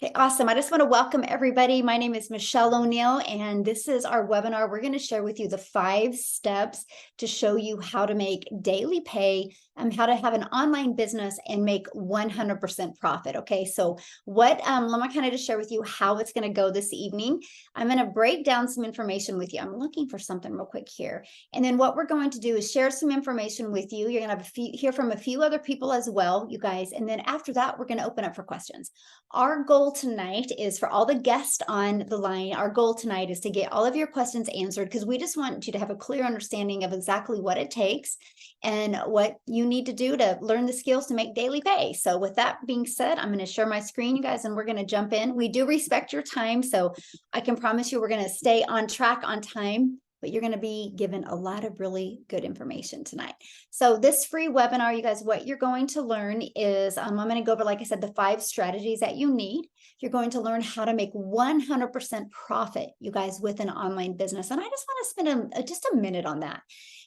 Okay, awesome. I just want to welcome everybody. My name is Michele O'Neill, and this is our webinar. We're going to share with you the 5 steps to show you how to make daily pay and how to have an online business and make 100% profit. Okay, so let me kind of just share with you how it's going to go this evening. I'm going to break down some information with you. I'm looking for something real quick here. And then what we're going to do is share some information with you. You're going to hear from a few other people as well, you guys. And then after that, we're going to open up for questions. Our goal tonight is for all the guests on the line. Our goal tonight is to get all of your questions answered because we just want you to have a clear understanding of exactly what it takes and what you need to do to learn the skills to make daily pay. So with that being said, I'm going to share my screen, you guys, and we're going to jump in. We do respect your time, so I can promise you we're going to stay on track on time, but you're going to be given a lot of really good information tonight. So this free webinar, you guys, what you're going to learn is, I'm going to go over, like I said, the 5 strategies that you need. You're going to learn how to make 100% profit, you guys, with an online business. And I just want to spend just a minute on that.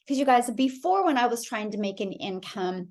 Because you guys, before when I was trying to make an income,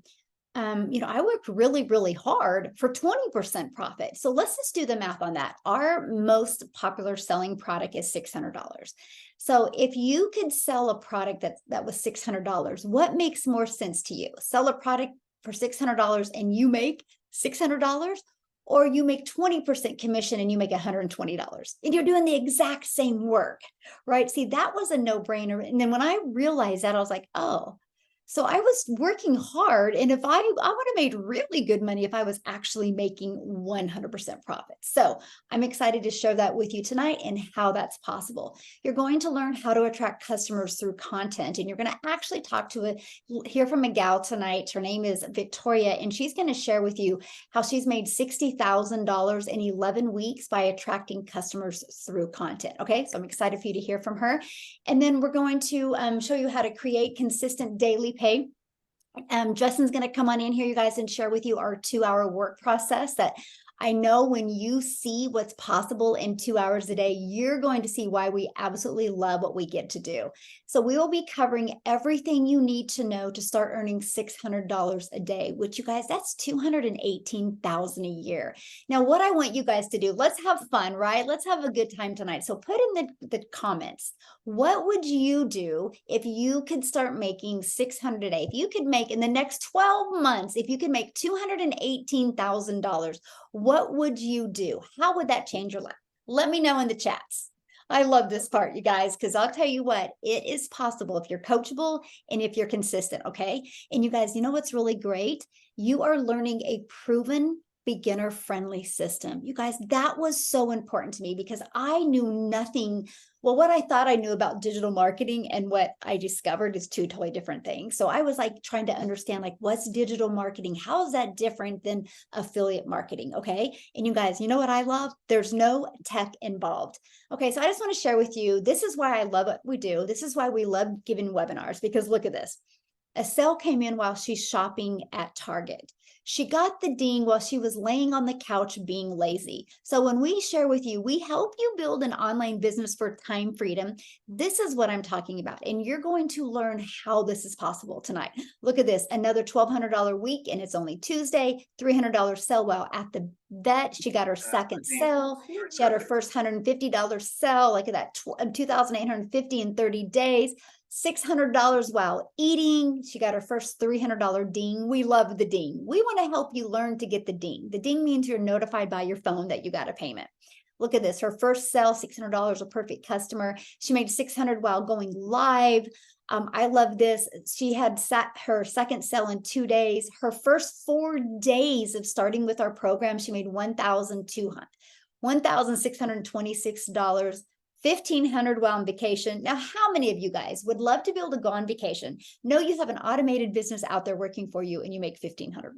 I worked really, really hard for 20% profit. So let's just do the math on that. Our most popular selling product is $600. So if you could sell a product that was $600, what makes more sense to you? Sell a product for $600 and you make $600, or you make 20% commission and you make $120 and you're doing the exact same work, right? See, that was a no-brainer. And then when I realized that, I was like, oh, so I was working hard, and if I would have made really good money if I was actually making 100% profit. So I'm excited to share that with you tonight and how that's possible. You're going to learn how to attract customers through content, and you're going to actually hear from a gal tonight. Her name is Victoria, and she's going to share with you how she's made $60,000 in 11 weeks by attracting customers through content. Okay, so I'm excited for you to hear from her. And then we're going to show you how to create consistent daily pay. Justin's going to come on in here, you guys, and share with you our 2-hour work process that I know when you see what's possible in 2 hours a day, you're going to see why we absolutely love what we get to do. So we will be covering everything you need to know to start earning $600 a day, which, you guys, that's $218,000 a year. Now, what I want you guys to do, let's have fun, right? Let's have a good time tonight. So put in the comments, what would you do if you could start making $600 a day? If you could make in the next 12 months, if you could make $218,000, what would you do? How would that change your life? Let me know in the chats. I love this part, you guys, because I'll tell you what, it is possible if you're coachable and if you're consistent, okay? And you guys, you know what's really great? You are learning a proven beginner-friendly system. You guys, that was so important to me because I knew nothing. Well, what I thought I knew about digital marketing and what I discovered is 2 totally different things. So I was like trying to understand, like, what's digital marketing? How is that different than affiliate marketing? Okay. And you guys, you know what I love? There's no tech involved. Okay. So I just want to share with you, this is why I love what we do. This is why we love giving webinars, because look at this. A sale came in while she's shopping at Target. She got the ding while she was laying on the couch being lazy. So when we share with you, we help you build an online business for time freedom. This is what I'm talking about. And you're going to learn how this is possible tonight. Look at this, another $1,200 week, and it's only Tuesday, $300 sale while at the vet. She got her second sale. She had her first $150 sale. Look at that, $2,850 in 30 days. $600 while eating. She got her first $300 ding. We love the ding. We want to help you learn to get the ding. The ding means you're notified by your phone that you got a payment. Look at this. Her first sale, $600, a perfect customer. She made $600 while going live. I love this. She had her second sale in 2 days. Her first 4 days of starting with our program, she made $1,626. $1,500 while on vacation. Now, how many of you guys would love to be able to go on vacation? Know you have an automated business out there working for you and you make $1,500.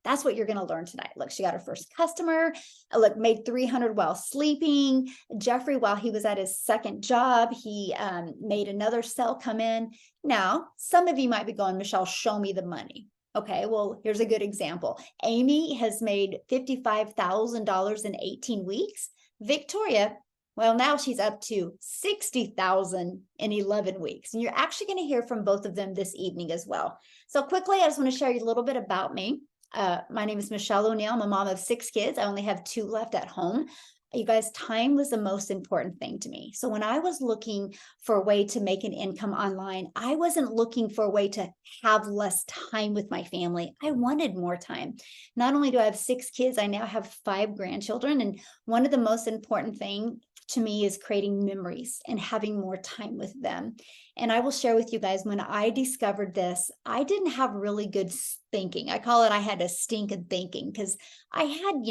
That's what you're going to learn tonight. Look, she got her first customer. Look, made $300 while sleeping. Jeffrey, while he was at his second job, he made another sale come in. Now, some of you might be going, Michele, show me the money. Okay, well, here's a good example. Amy has made $55,000 in 18 weeks. Victoria, well, now she's up to $60,000 in 11 weeks. And you're actually going to hear from both of them this evening as well. So quickly, I just want to share you a little bit about me. My name is Michele O'Neill. I'm a mom of 6 kids. I only have 2 left at home. You guys, time was the most important thing to me. So when I was looking for a way to make an income online, I wasn't looking for a way to have less time with my family. I wanted more time. Not only do I have 6 kids, I now have 5 grandchildren. And one of the most important thing to me is creating memories and having more time with them. And I will share with you guys, when I discovered this, I didn't have really good thinking. I call it, I had a stinking thinking, because I had,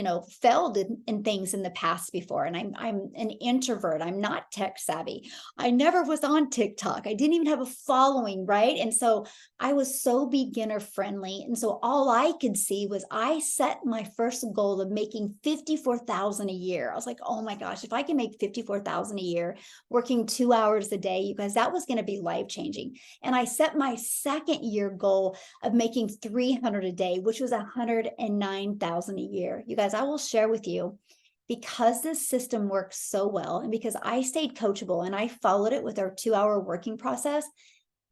failed in things in the past before. And I'm an introvert. I'm not tech savvy. I never was on TikTok. I didn't even have a following, right? And so I was so beginner friendly. And so all I could see was, I set my first goal of making 54,000 a year. I was like, oh my gosh, if I can make 54,000 a year, working 2 hours a day, you guys, that was going to be life-changing. And I set my second year goal of making 300 a day, which was 109,000 a year. You guys, I will share with you, because this system works so well, and because I stayed coachable and I followed it with our 2-hour working process,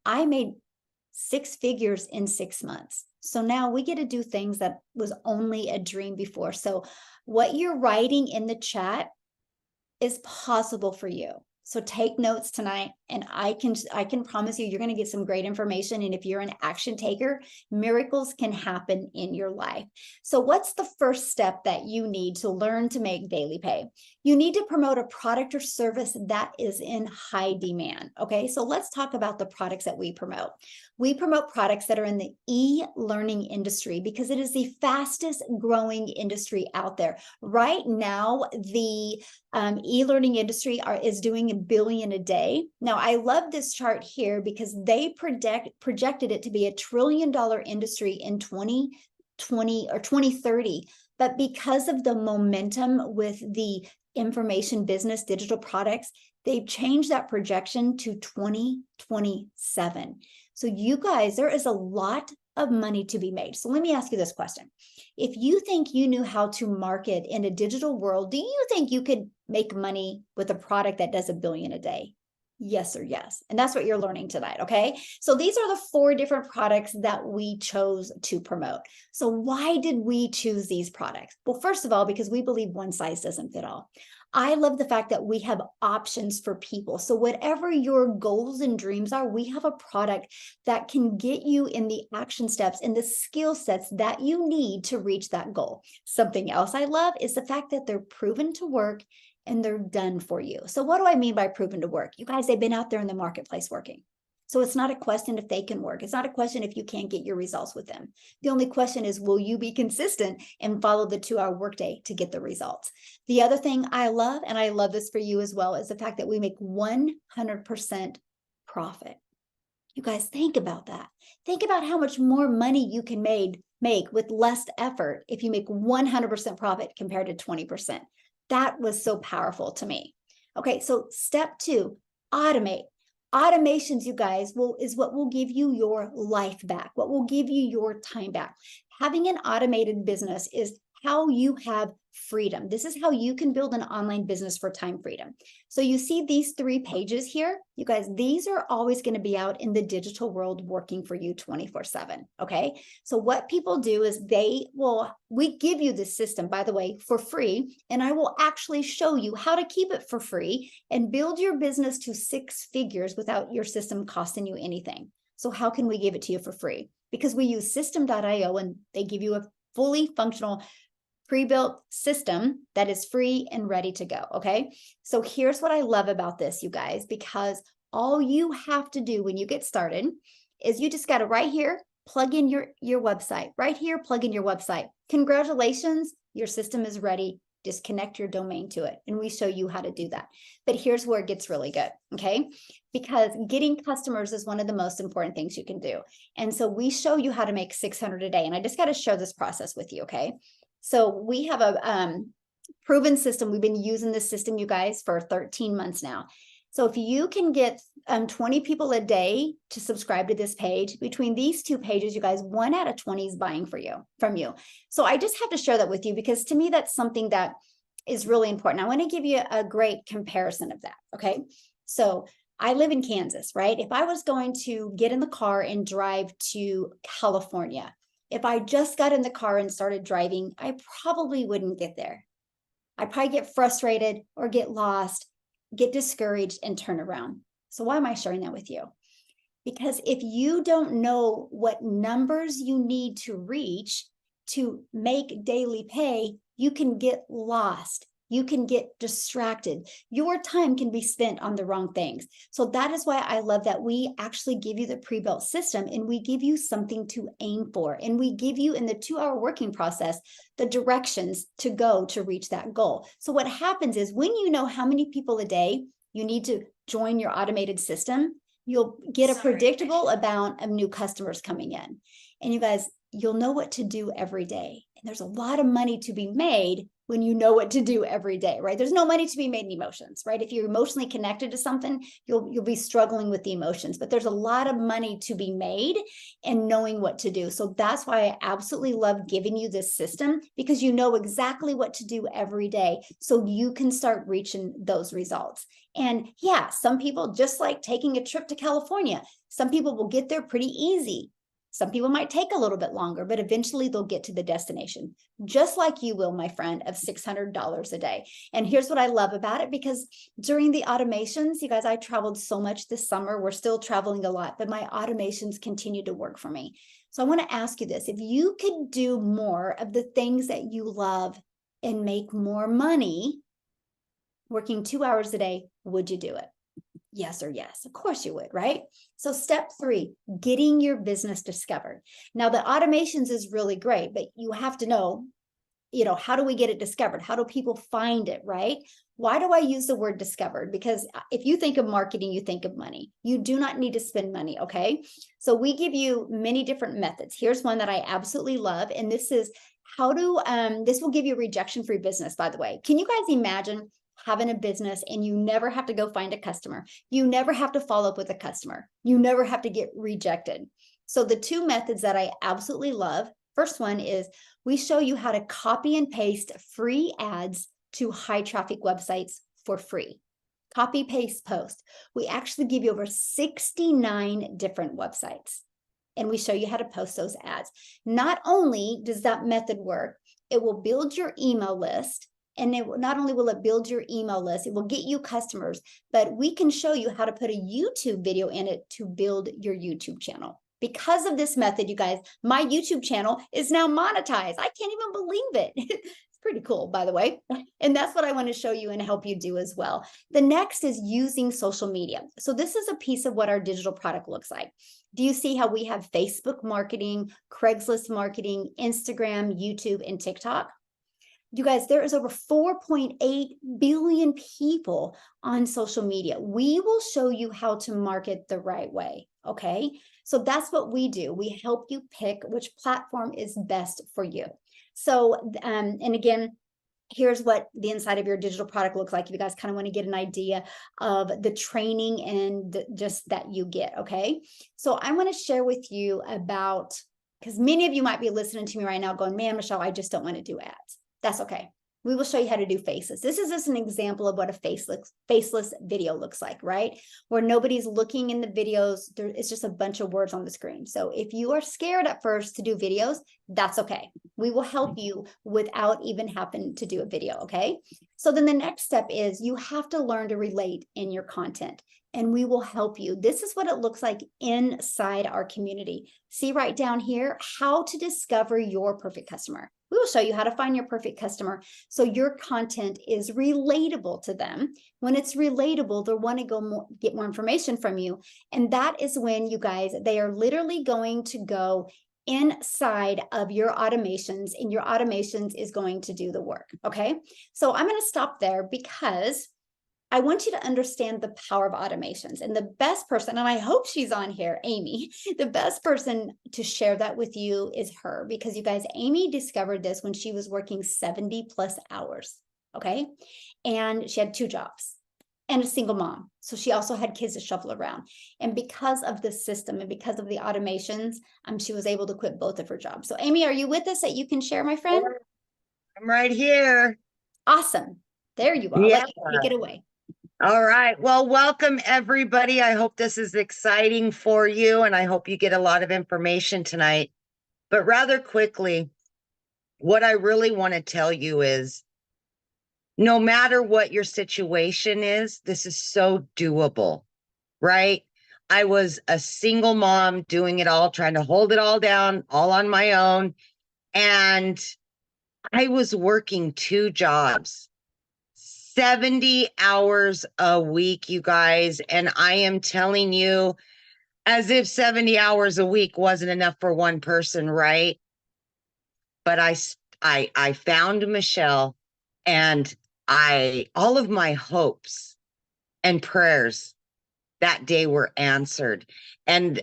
I made 6 figures in 6 months. So now we get to do things that was only a dream before. So what you're writing in the chat is possible for you. So take notes tonight, and I can promise you, you're going to get some great information. And if you're an action taker, miracles can happen in your life. So what's the first step that you need to learn to make daily pay? You need to promote a product or service that is in high demand. Okay, so let's talk about the products that we promote. We promote products that are in the e-learning industry, because it is the fastest growing industry out there. Right now, the e-learning industry is doing $1 billion a day. Now, I love this chart here because they projected it to be $1 trillion industry in 2020 or 2030. But because of the momentum with the information business, digital products, they've changed that projection to 2027. So you guys, there is a lot of money to be made. So let me ask you this question. If you think you knew how to market in a digital world, do you think you could make money with a product that does $1 billion a day? Yes or yes. And that's what you're learning tonight, okay? So these are the 4 different products that we chose to promote. So why did we choose these products? Well, first of all, because we believe one size doesn't fit all. I love the fact that we have options for people. So whatever your goals and dreams are, we have a product that can get you in the action steps and the skill sets that you need to reach that goal. Something else I love is the fact that they're proven to work and they're done for you. So what do I mean by proven to work? You guys, they've been out there in the marketplace working. So it's not a question if they can work. It's not a question if you can't get your results with them. The only question is, will you be consistent and follow the 2-hour workday to get the results? The other thing I love, and I love this for you as well, is the fact that we make 100% profit. You guys, think about that. Think about how much more money you can make with less effort if you make 100% profit compared to 20%. That was so powerful to me. Okay, so step 2, automate. Automations, you guys, is what will give you your life back, what will give you your time back. Having an automated business is how you have freedom. This is how you can build an online business for time freedom. So you see these 3 pages here, you guys, these are always going to be out in the digital world working for you 24/7. Okay. So what people do is we give you this system, by the way, for free, and I will actually show you how to keep it for free and build your business to 6 figures without your system costing you anything. So how can we give it to you for free? Because we use system.io, and they give you a fully functional pre-built system that is free and ready to go. Okay. So here's what I love about this, you guys, because all you have to do when you get started is you just got to right here, plug in your website right here, plug in your website. Congratulations. Your system is ready. Just connect your domain to it. And we show you how to do that. But here's where it gets really good. Okay. Because getting customers is one of the most important things you can do. And so we show you how to make 600 a day. And I just got to share this process with you. Okay. So we have a proven system. We've been using this system, you guys, for 13 months now. So if you can get 20 people a day to subscribe to this page, between these 2 pages, you guys, 1 out of 20 is buying from you. So I just have to share that with you, because to me, that's something that is really important. I want to give you a great comparison of that. Okay. So I live in Kansas, right? If I was going to get in the car and drive to California, If I just got in the car and started driving, I probably wouldn't get there. I'd probably get frustrated or get lost, get discouraged, and turn around. So why am I sharing that with you? Because if you don't know what numbers you need to reach to make daily pay, you can get lost. You can get distracted. Your time can be spent on the wrong things. So that is why I love that we actually give you the pre-built system, and we give you something to aim for. And we give you, in the 2-hour working process, the directions to go to reach that goal. So what happens is, when you know how many people a day you need to join your automated system, you'll get a predictable amount of new customers coming in. And you guys, you'll know what to do every day. And there's a lot of money to be made when you know what to do every day, right? There's no money to be made in emotions, right? If you're emotionally connected to something, you'll be struggling with the emotions, but there's a lot of money to be made in knowing what to do. So that's why I absolutely love giving you this system, because you know exactly what to do every day, so you can start reaching those results. And yeah, some people, just like taking a trip to California, some people will get there pretty easy. Some people might take a little bit longer, but eventually they'll get to the destination, just like you will, my friend, of $600 a day. And here's what I love about it, because during the automations, you guys, I traveled so much this summer. We're still traveling a lot, but my automations continue to work for me. So I want to ask you this: if you could do more of the things that you love and make more money working 2 hours a day, would you do it? Yes or yes? Of course you would, right? So step 3, getting your business discovered. Now, the automations is really great, but you have to know, how do we get it discovered? How do people find it, right? Why do I use the word discovered? Because if you think of marketing, you think of money. You do not need to spend money, okay? So we give you many different methods. Here's one that I absolutely love, and this is this will give you a rejection-free business, by the way. Can you guys imagine having a business and you never have to go find a customer? You never have to follow up with a customer. You never have to get rejected. So the 2 methods that I absolutely love, first one is we show you how to copy and paste free ads to high traffic websites for free. Copy, paste, post. We actually give you over 69 different websites, and we show you how to post those ads. Not only does that method work, it will build your email list. And not only will it build your email list, it will get you customers, but we can show you how to put a YouTube video in it to build your YouTube channel. Because of this method, you guys, my YouTube channel is now monetized. I can't even believe it. It's pretty cool, by the way. And that's what I want to show you and help you do as well. The next is using social media. So this is a piece of what our digital product looks like. Do you see how we have Facebook marketing, Craigslist marketing, Instagram, YouTube, and TikTok? You guys, there is over 4.8 billion people on social media. We will show you how to market the right way, okay? So that's what we do. We help you pick which platform is best for you. So, and again, here's what the inside of your digital product looks like if you guys kind of want to get an idea of the training and just that you get, okay? So I want to share with you about, because many of you might be listening to me right now going, man, Michele, I just don't want to do ads. That's okay. We will show you how to do faces. This is just an example of what a faceless video looks like, right? Where nobody's looking in the videos. It's just a bunch of words on the screen. So if you are scared at first to do videos, that's okay. We will help you without even having to do a video, okay? So then the next step is you have to learn to relate in your content, and we will help you. This is what it looks like inside our community. See right down here, how to discover your perfect customer. We will show you how to find your perfect customer so your content is relatable to them. When it's relatable, they'll want to get more information from you. And that is when, you guys, they are literally going to go inside of your automations, and your automations is going to do the work, okay? So I'm going to stop there because I want you to understand the power of automations. And the best person, and I hope she's on here, Amy, the best person to share that with you is her, because you guys, Amy discovered this when she was working 70 plus hours, okay? And she had 2 jobs and a single mom. So she also had kids to shuffle around. And because of the system and because of the automations, she was able to quit both of her jobs. So Amy, are you with us that you can share, my friend? I'm right here. Awesome. There you are. Yeah. Let me take it away. All right. Well, welcome everybody. I hope this is exciting for you, and I hope you get a lot of information tonight. But rather quickly, what I really want to tell you is no matter what your situation is, this is so doable, right? I was a single mom doing it all, trying to hold it all down, all on my own. And I was working 2 jobs, 70 hours a week, you guys. And I am telling you, as if 70 hours a week wasn't enough for one person, right? But I found Michele, and all of my hopes and prayers that day were answered. And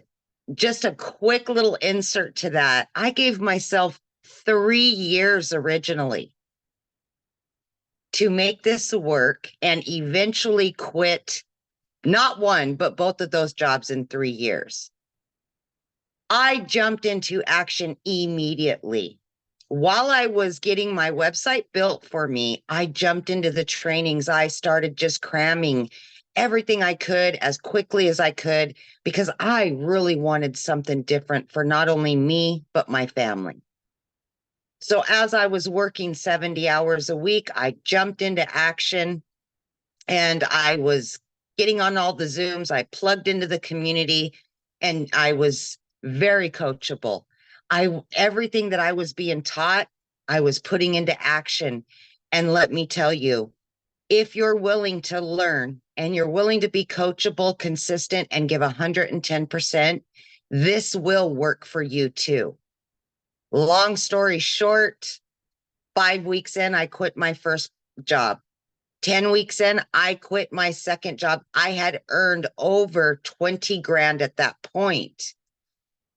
just a quick little insert to that, I gave myself 3 years originally to make this work and eventually quit not one, but both of those jobs in 3 years. I jumped into action immediately. While I was getting my website built for me, I jumped into the trainings. I started just cramming everything I could as quickly as I could because I really wanted something different for not only me, but my family. So as I was working 70 hours a week, I jumped into action and I was getting on all the Zooms. I plugged into the community and I was very coachable. Everything that I was being taught, I was putting into action. And let me tell you, if you're willing to learn and you're willing to be coachable, consistent, and give 110%, this will work for you too. Long story short, 5 weeks in, I quit my first job. 10 weeks in, I quit my second job. I had earned over 20 grand at that point.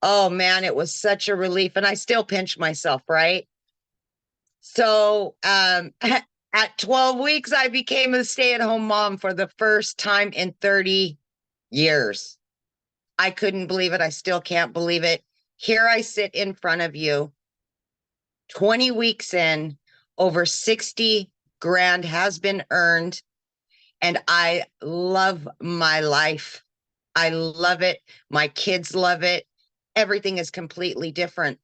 Oh man, it was such a relief. And I still pinch myself, right? So at 12 weeks, I became a stay-at-home mom for the first time in 30 years. I couldn't believe it. I still can't believe it. Here I sit in front of you, 20 weeks in, over 60 grand has been earned. And I love my life. I love it. My kids love it. Everything is completely different,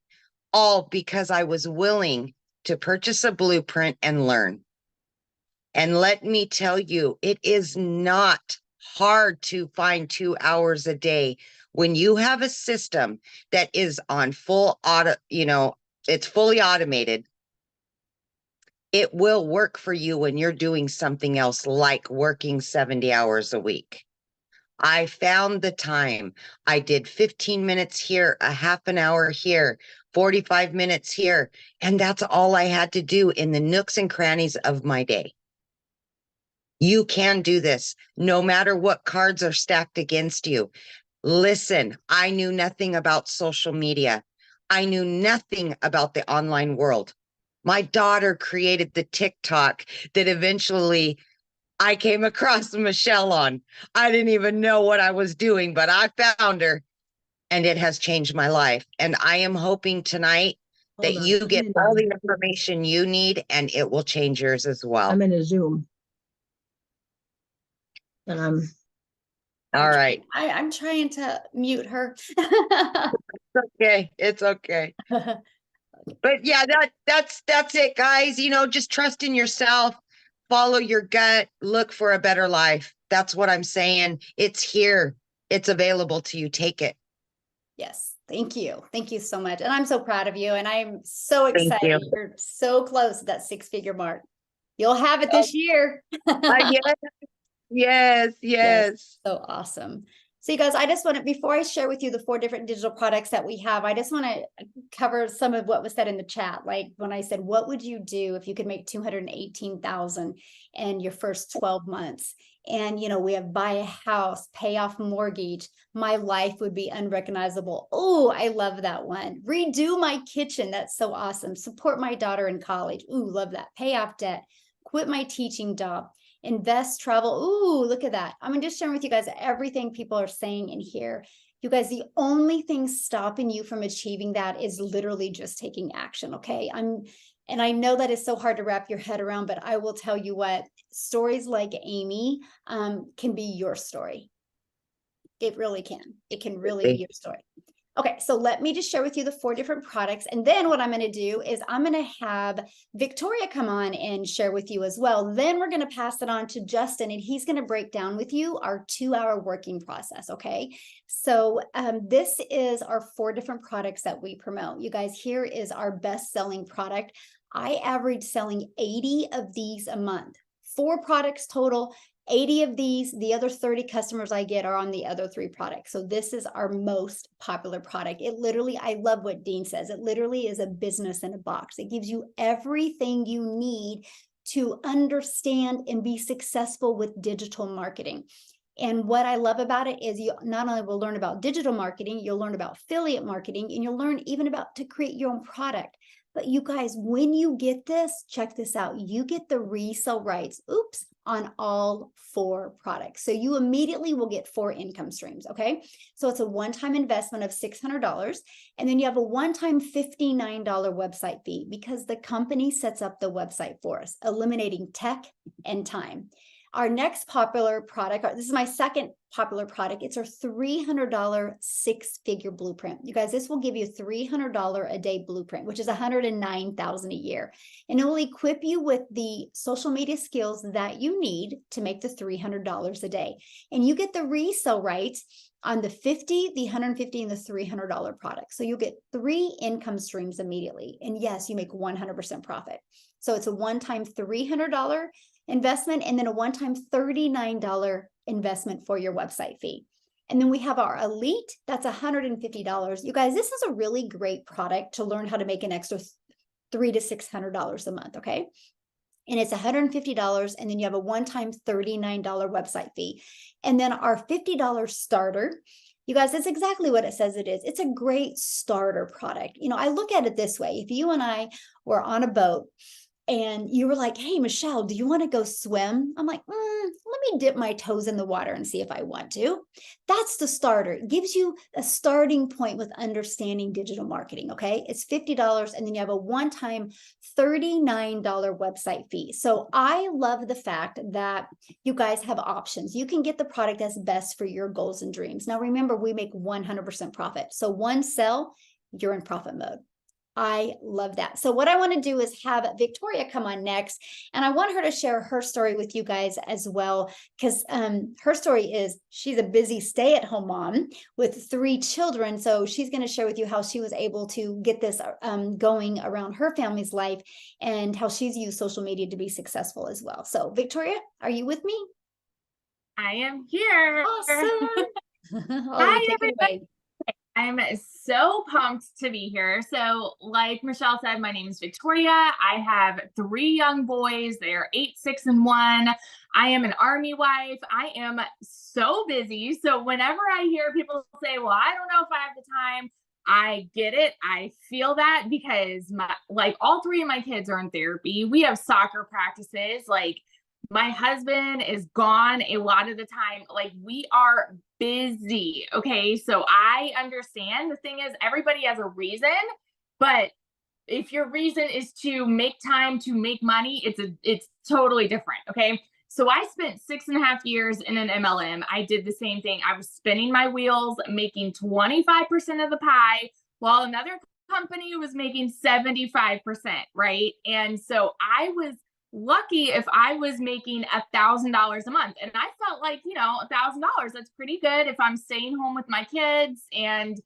all because I was willing to purchase a blueprint and learn. And let me tell you, it is not hard to find 2 hours a day when you have a system that is on full auto, it's fully automated. It will work for you when you're doing something else like working 70 hours a week. I found the time. I did 15 minutes here, a half an hour here, 45 minutes here. And that's all I had to do in the nooks and crannies of my day. You can do this no matter what cards are stacked against you. Listen, I knew nothing about social media. I knew nothing about the online world. My daughter created the TikTok that eventually I came across Michele on. I didn't even know what I was doing, but I found her and it has changed my life. And I am hoping tonight that you get all the information you need and it will change yours as well. I'm in a Zoom. And All right. I'm trying to mute her. Okay. It's okay. But yeah, that's it, guys. Just trust in yourself, follow your gut, look for a better life. That's what I'm saying. It's here. It's available to you. Take it. Yes. Thank you. Thank you so much. And I'm so proud of you. And I'm so Thank you. excited. You're so close to that 6-figure mark. You'll have it this year. Yes. Yes. So awesome. So you guys, I just want to, before I share with you the 4 different digital products that we have, I just want to cover some of what was said in the chat. Like when I said, what would you do if you could make $218,000 in your first 12 months? And, we have buy a house, pay off mortgage. My life would be unrecognizable. Oh, I love that one. Redo my kitchen. That's so awesome. Support my daughter in college. Ooh, love that. Pay off debt. Quit my teaching job. Invest, travel. Ooh, look at that. I'm just sharing with you guys everything people are saying in here. You guys, the only thing stopping you from achieving that is literally just taking action. Okay. And I know that is so hard to wrap your head around, but I will tell you what, stories like Amy can be your story. It really can. It can really be your story. Okay, so let me just share with you the 4 different products. And then what I'm going to do is I'm going to have Victoria come on and share with you as well. Then we're going to pass it on to Justin, and he's going to break down with you our 2-hour working process. Okay, so this is our 4 different products that we promote. You guys, here is our best selling product. I average selling 80 of these a month. 4 products total. 80 of these, the other 30 customers I get are on the other 3 products. So this is our most popular product. It literally, I love what Dean says. It literally is a business in a box. It gives you everything you need to understand and be successful with digital marketing. And what I love about it is you not only will learn about digital marketing, you'll learn about affiliate marketing, and you'll learn even about to create your own product. But you guys, when you get this, check this out. You get the resale rights, on all 4 products. So you immediately will get 4 income streams, okay? So it's a one-time investment of $600. And then you have a one-time $59 website fee because the company sets up the website for us, eliminating tech and time. Our next popular product, this is my second popular product. It's our $300 6-figure blueprint. You guys, this will give you a $300 a day blueprint, which is $109,000 a year. And it will equip you with the social media skills that you need to make the $300 a day. And you get the resale rights on the 50, the 150, and the $300 product. So you'll get 3 income streams immediately. And yes, you make 100% profit. So it's a one-time $300 investment, and then a one-time $39 investment for your website fee. And then we have our Elite, that's $150. You guys, this is a really great product to learn how to make an extra $300 to $600 a month, okay? And it's $150, and then you have a one-time $39 website fee. And then our $50 starter, you guys, that's exactly what it says it is. It's a great starter product. You know, I look at it this way. If you and I were on a boat and you were like, hey, Michele, do you want to go swim? I'm like, let me dip my toes in the water and see if I want to. That's the starter. It gives you a starting point with understanding digital marketing, okay? It's $50, and then you have a one-time $39 website fee. So I love the fact that you guys have options. You can get the product that's best for your goals and dreams. Now, remember, we make 100% profit. So one sell, you're in profit mode. I love that. So what I want to do is have Victoria come on next, and I want her to share her story with you guys as well, because her story is she's a busy stay-at-home mom with 3 children. So she's going to share with you how she was able to get this going around her family's life and how she's used social media to be successful as well. So Victoria, are you with me? I am here. Awesome. Hi, Take it away. I'm so pumped to be here. So, like Michele said, my name is Victoria. I have 3 young boys. They are 8, 6, and 1. I am an Army wife. I am so busy. So, whenever I hear people say, well, I don't know if I have the time, I get it. I feel that because all 3 of my kids are in therapy. We have soccer practices. My husband is gone a lot of the time. We are busy. Okay. So I understand. The thing is, everybody has a reason, but if your reason is to make time to make money, it's totally different. Okay. So I spent 6.5 years in an MLM. I did the same thing. I was spinning my wheels, making 25% of the pie, while another company was making 75%. Right. And so I was lucky if I was making $1,000 a month. And I felt like, $1,000, that's pretty good if I'm staying home with my kids and,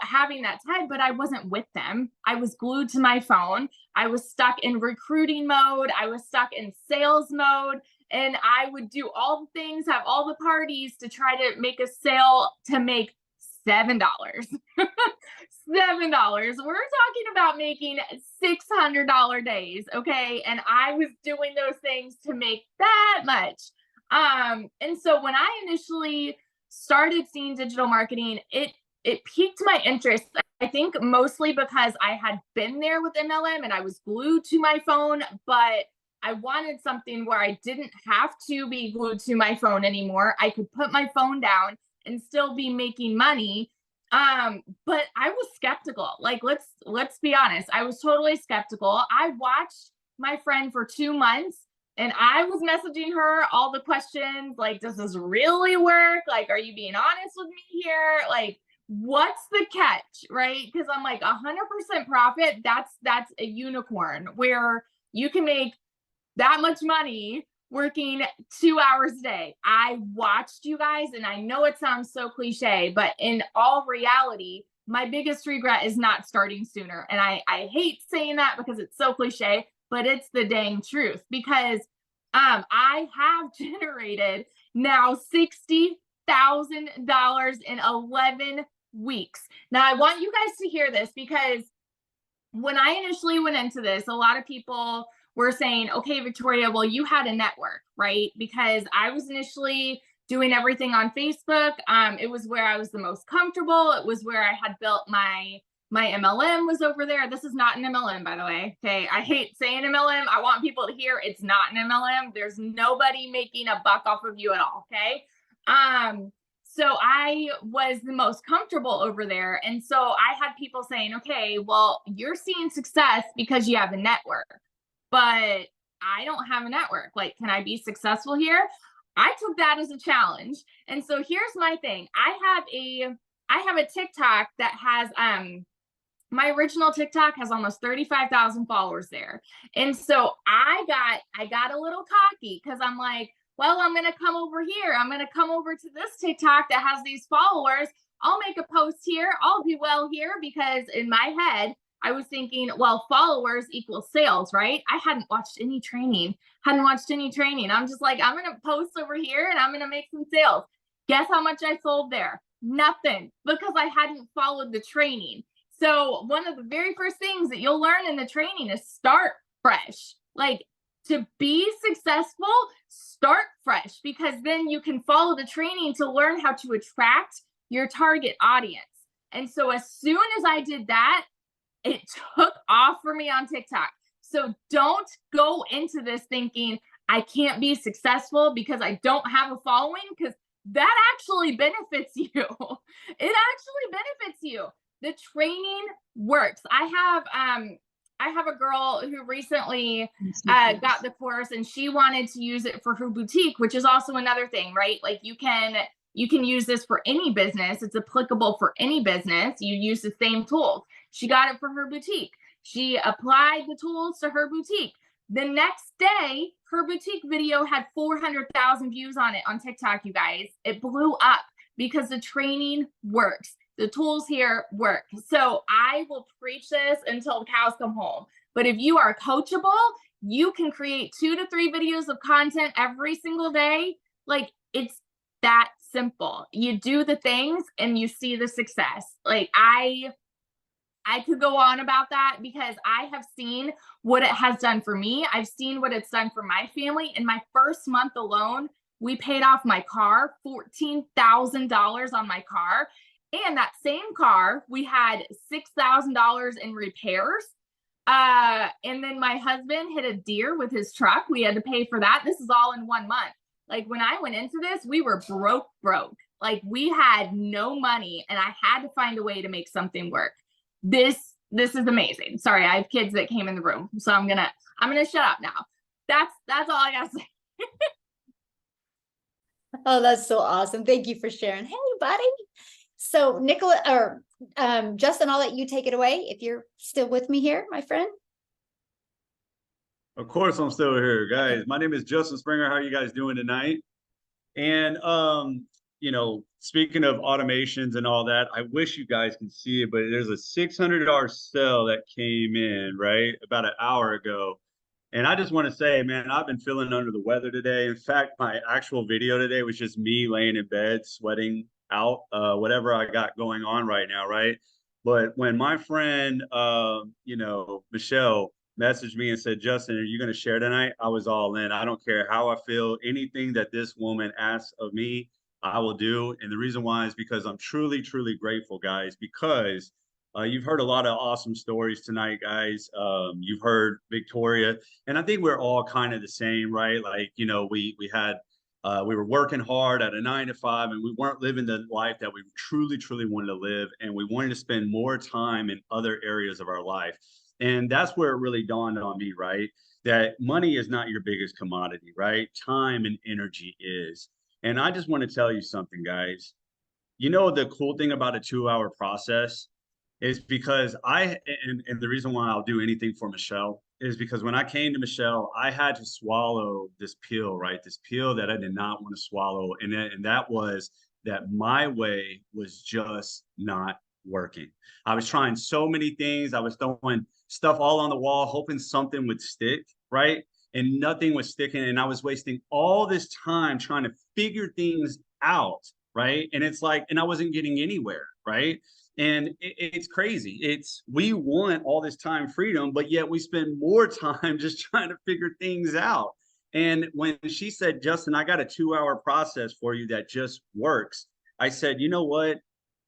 having that time, but I wasn't with them. I was glued to my phone. I was stuck in recruiting mode. I was stuck in sales mode. And I would do all the things, have all the parties to try to make a sale to make $7. $7. We're talking about making $600 days. Okay. And I was doing those things to make that much. And so when I initially started seeing digital marketing, it piqued my interest. I think mostly because I had been there with MLM and I was glued to my phone, but I wanted something where I didn't have to be glued to my phone anymore. I could put my phone down and still be making money. But I was skeptical. Let's be honest. I was totally skeptical. I watched my friend for 2 months and I was messaging her all the questions. Does this really work? Are you being honest with me here? what's the catch, right? Because I'm like 100% profit. That's a unicorn where you can make that much money working 2 hours a day. I watched you guys, and I know it sounds so cliche, but in all reality, my biggest regret is not starting sooner. And I hate saying that because it's so cliche, but it's the dang truth, because I have generated now $60,000 in 11 weeks. Now, I want you guys to hear this, because when I initially went into this, a lot of people were saying, okay, Victoria, well, you had a network, right? Because I was initially doing everything on Facebook. It was where I was the most comfortable. It was where I had built my MLM was over there. This is not an MLM, by the way. Okay. I hate saying MLM. I want people to hear it's not an MLM. There's nobody making a buck off of you at all. Okay. So I was the most comfortable over there. And so I had people saying, okay, well, you're seeing success because you have a network, but I don't have a network. Like, can I be successful here? I took that as a challenge. And so here's my thing. I have a TikTok that has, my original TikTok has almost 35,000 followers there. And so I got a little cocky, because I'm like, well, I'm going to come over here. I'm going to come over to this TikTok that has these followers. I'll make a post here. I'll do well here, because in my head, I was thinking, well, followers equals sales, right? I hadn't watched any training. I'm just like, I'm going to post over here and I'm going to make some sales. Guess how much I sold there? Nothing, because I hadn't followed the training. So one of the very first things that you'll learn in the training is start fresh. Like, to be successful, start fresh, because then you can follow the training to learn how to attract your target audience. And so as soon as I did that, it took off for me on TikTok. So don't go into this thinking I can't be successful because I don't have a following, because that actually benefits you. It actually benefits you. The training works. I have a girl who recently got the course, and she wanted to use it for her boutique, which is also another thing, right? Like, you can use this for any business. It's applicable for any business. You use the same tools. She got it for her boutique. She applied the tools to her boutique. The next day, her boutique video had 400,000 views on it on TikTok, you guys. It blew up because the training works. The tools here work. So I will preach this until cows come home. But if you are coachable, you can create 2 to 3 videos of content every single day. Like, it's that simple. You do the things and you see the success. Like, I could go on about that, because I have seen what it has done for me. I've seen what it's done for my family. In my first month alone, we paid off my car, $14,000 on my car. And that same car, we had $6,000 in repairs. And then my husband hit a deer with his truck. We had to pay for that. This is all in 1 month. Like, when I went into this, we were broke. Like, we had no money, and I had to find a way to make something work. This is amazing. Sorry, I have kids that came in the room, so I'm gonna shut up now. That's all I gotta say. Oh, that's so awesome. Thank you for sharing. Hey, buddy. So Nicola, or Justin, I'll let you take it away if you're still with me here, my friend. Of course, I'm still here, guys. My name is Justin Springer. How are you guys doing tonight? And you know, speaking of automations and all that, I wish you guys can see it, but there's a $600 sale that came in right about an hour ago. And I just want to say, man, I've been feeling under the weather today. In fact, my actual video today was just me laying in bed, sweating out whatever I got going on right now, right? But when my friend, you know, Michele messaged me and said, Justin, are you going to share tonight? I was all in. I don't care how I feel. Anything that this woman asks of me, I will do. And the reason why is because I'm truly, truly grateful, guys, because you've heard a lot of awesome stories tonight, guys. You've heard Victoria, and I think we're all kind of the same, right? Like, you know, we were working hard at a 9 to 5, and we weren't living the life that we truly, truly wanted to live. And we wanted to spend more time in other areas of our life. And that's where it really dawned on me, right? That money is not your biggest commodity, right? Time and energy is. And I just want to tell you something, guys. You know, the cool thing about a 2-hour process is because and the reason why I'll do anything for Michele is because when I came to Michele, I had to swallow this pill, right? This pill that I did not want to swallow. And that was that my way was just not working. I was trying so many things. I was throwing stuff all on the wall, hoping something would stick, right? And nothing was sticking. And I was wasting all this time trying to figure things out, right? And it's like, and I wasn't getting anywhere, right? And it's crazy. We want all this time freedom, but yet we spend more time just trying to figure things out. And when she said, Justin, I got a 2-hour process for you that just works, I said, you know what?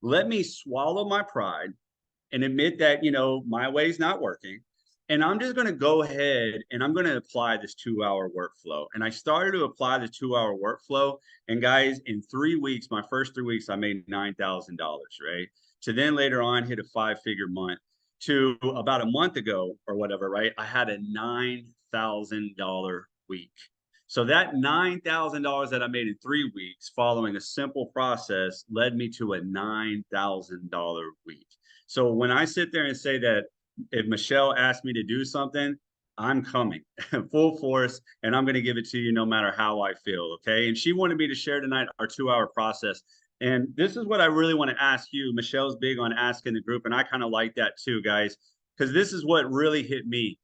Let me swallow my pride and admit that, you know, my way's not working. And I'm just going to go ahead and I'm going to apply this 2-hour workflow. And I started to apply the 2-hour workflow. And guys, in 3 weeks, my first 3 weeks, I made $9,000, right? To then later on hit a 5-figure month, to about a month ago or whatever, right? I had a $9,000 week. So that $9,000 that I made in 3 weeks following a simple process led me to a $9,000 week. So when I sit there and say that if Michele asked me to do something, I'm coming full force and I'm going to give it to you no matter how I feel. Okay. And she wanted me to share tonight our 2-hour process. And this is what I really want to ask you. Michele's big on asking the group, and I kind of like that too, guys, because this is what really hit me.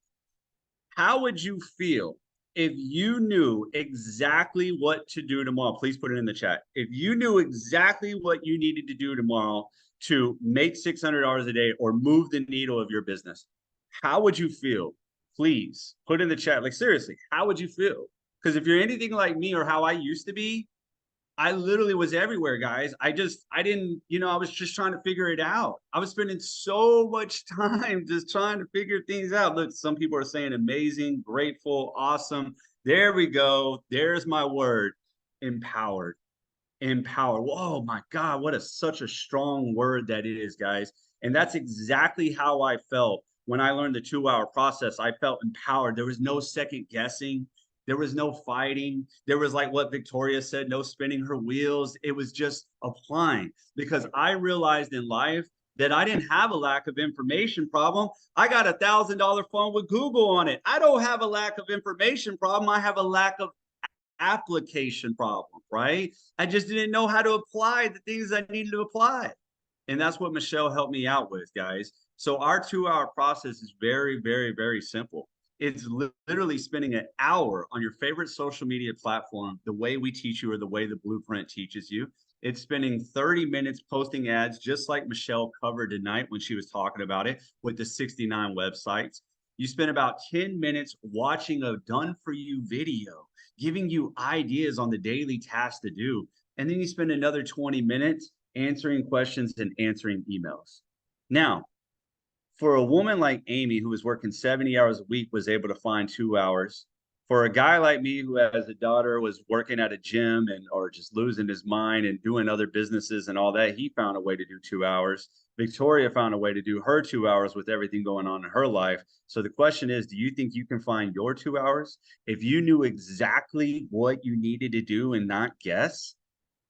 How would you feel if you knew exactly what to do tomorrow? Please put it in the chat. If you knew exactly what you needed to do tomorrow to make $600 a day or move the needle of your business, how would you feel? Please put in the chat. Like, seriously, how would you feel? Because if you're anything like me or how I used to be, I literally was everywhere, guys. I didn't, you know, I was just trying to figure it out. I was spending so much time just trying to figure things out. Look, some people are saying amazing, grateful, awesome. There we go. There's my word, empowered. Empowered. Whoa, my God, what such a strong word that is, guys. And that's exactly how I felt when I learned the 2-hour process. I felt empowered. There was no second guessing. There was no fighting. There was, like what Victoria said, no spinning her wheels. It was just applying, because I realized in life that I didn't have a lack of information problem. I got a $1,000 phone with Google on it. I don't have a lack of information problem. I have a lack of application problem, right? I just didn't know how to apply the things I needed to apply. And that's what Michele helped me out with, guys. So our 2-hour process is very, very, very simple. It's literally spending an hour on your favorite social media platform, the way we teach you or the way the blueprint teaches you. It's spending 30 minutes posting ads, just like Michele covered tonight when she was talking about it with the 69 websites. You spend about 10 minutes watching a done for you video, giving you ideas on the daily tasks to do. And then you spend another 20 minutes answering questions and answering emails. Now, for a woman like Amy, who was working 70 hours a week, was able to find 2 hours. For a guy like me who has a daughter, was working at a gym or just losing his mind and doing other businesses and all that, he found a way to do 2 hours. Victoria found a way to do her 2 hours with everything going on in her life. So the question is, do you think you can find your 2 hours? If you knew exactly what you needed to do and not guess,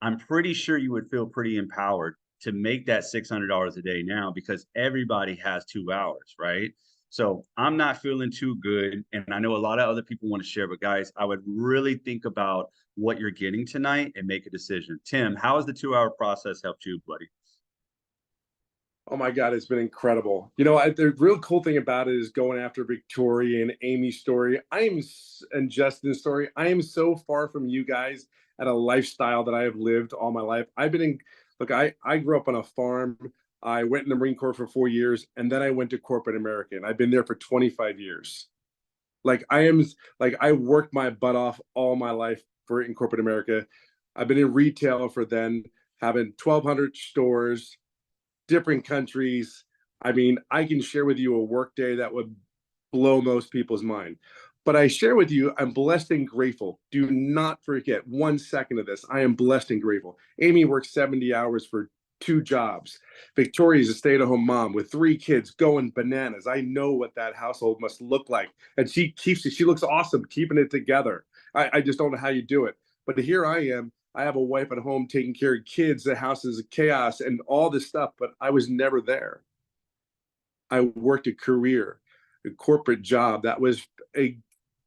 I'm pretty sure you would feel pretty empowered to make that $600 a day now, because everybody has 2 hours, right? So I'm not feeling too good. And I know a lot of other people want to share, but guys, I would really think about what you're getting tonight and make a decision. Tim, how has the 2-hour process helped you, buddy? Oh my God, it's been incredible. You know, the real cool thing about it is going after Victoria and Amy's story. And Justin's story. I am so far from you guys at a lifestyle that I have lived all my life. Look, I grew up on a farm. I went in the Marine Corps for 4 years, and then I went to corporate America, and I've been there for 25 years. I worked my butt off all my life in corporate America. I've been in retail for then, having 1,200 stores, different countries. I mean, I can share with you a work day that would blow most people's mind. But I share with you, I'm blessed and grateful. Do not forget 1 second of this. I am blessed and grateful. Amy works 70 hours for 2 jobs. Victoria is a stay-at-home mom with 3 kids going bananas. I know what that household must look like. And she looks awesome keeping it together. I just don't know how you do it. But here I am. I have a wife at home taking care of kids. The house is a chaos and all this stuff, but I was never there. I worked a career, a corporate job. That was a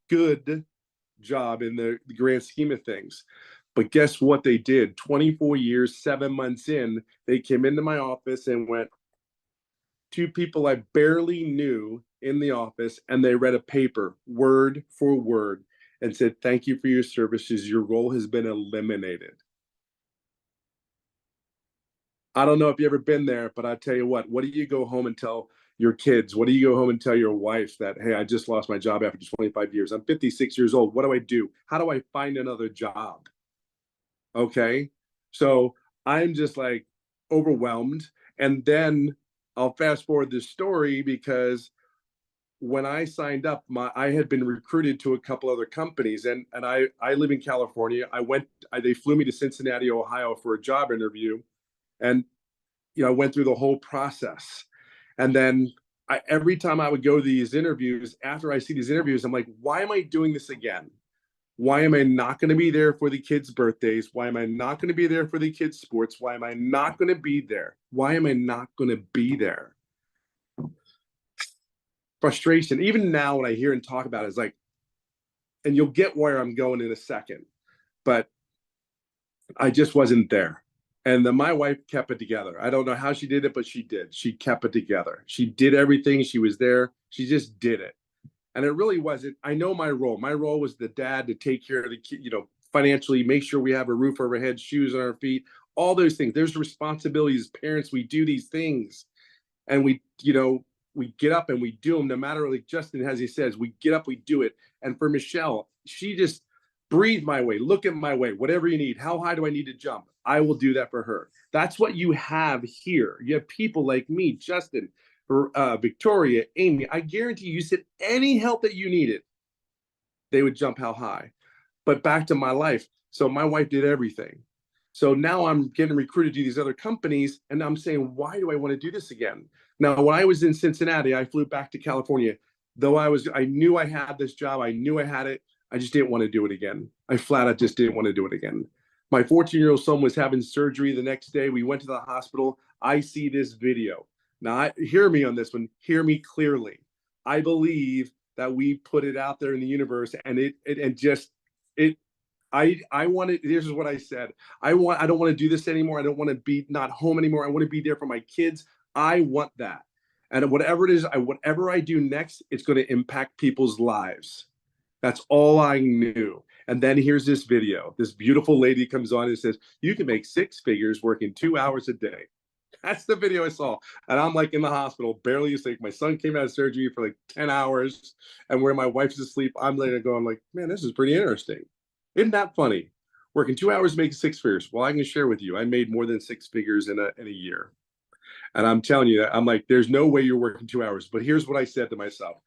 good job in the grand scheme of things. But guess what they did? 24 years, 7 months in, they came into my office and went, two people I barely knew in the office, and they read a paper word for word and said, thank you for your services. Your role has been eliminated. I don't know if you've ever been there, but I tell you what do you go home and tell your kids? What do you go home and tell your wife that, hey, I just lost my job after 25 years. I'm 56 years old. What do I do? How do I find another job? Okay. So I'm just like overwhelmed. And then I'll fast forward this story because when I signed up, I had been recruited to a couple other companies, and I live in California. They flew me to Cincinnati, Ohio for a job interview, and I went through the whole process. And then every time I would go to these interviews, after I see these interviews, I'm like, why am I doing this again? Why am I not going to be there for the kids' birthdays? Why am I not going to be there for the kids' sports? Why am I not going to be there? Why am I not going to be there? Frustration. Even now when I hear and talk about it, it's like, and you'll get where I'm going in a second, but I just wasn't there. And then my wife kept it together. I don't know how she did it, but she did. She kept it together. She did everything. She was there. She just did it. And it really wasn't. I know my role. My role was the dad to take care of the kid, financially, make sure we have a roof over our head, shoes on our feet, all those things. There's responsibilities as parents. We do these things, and we get up and we do them no matter, like Justin, as he says, we get up, we do it. And for Michele, she just breathe my way, look at my way, whatever you need. How high do I need to jump? I will do that for her. That's what you have here. You have people like me, Justin, Victoria, Amy. I guarantee you said any help that you needed, they would jump how high. But back to my life. So my wife did everything. So now I'm getting recruited to these other companies, and I'm saying, why do I want to do this again? Now, when I was in Cincinnati, I flew back to California. Though I knew I had this job, I knew I had it. I just didn't want to do it again. I flat out just didn't want to do it again. My 14-year-old son was having surgery the next day. We went to the hospital. I see this video. Now, hear me on this one. Hear me clearly. I believe that we put it out there in the universe, and I wanted, here's what I said. I don't want to do this anymore. I don't want to be not home anymore. I want to be there for my kids. I want that. And whatever it is, whatever I do next, it's going to impact people's lives. That's all I knew. And then here's this video. This beautiful lady comes on and says, you can make 6 figures working 2 hours a day. That's the video I saw. And I'm like in the hospital, barely asleep. My son came out of surgery for like 10 hours. And where my wife's asleep, I'm letting it go. I'm like, man, this is pretty interesting. Isn't that funny? Working 2 hours, making 6 figures. Well, I can share with you, I made more than 6 figures in a year. And I'm telling you that, I'm like, there's no way you're working 2 hours. But here's what I said to myself.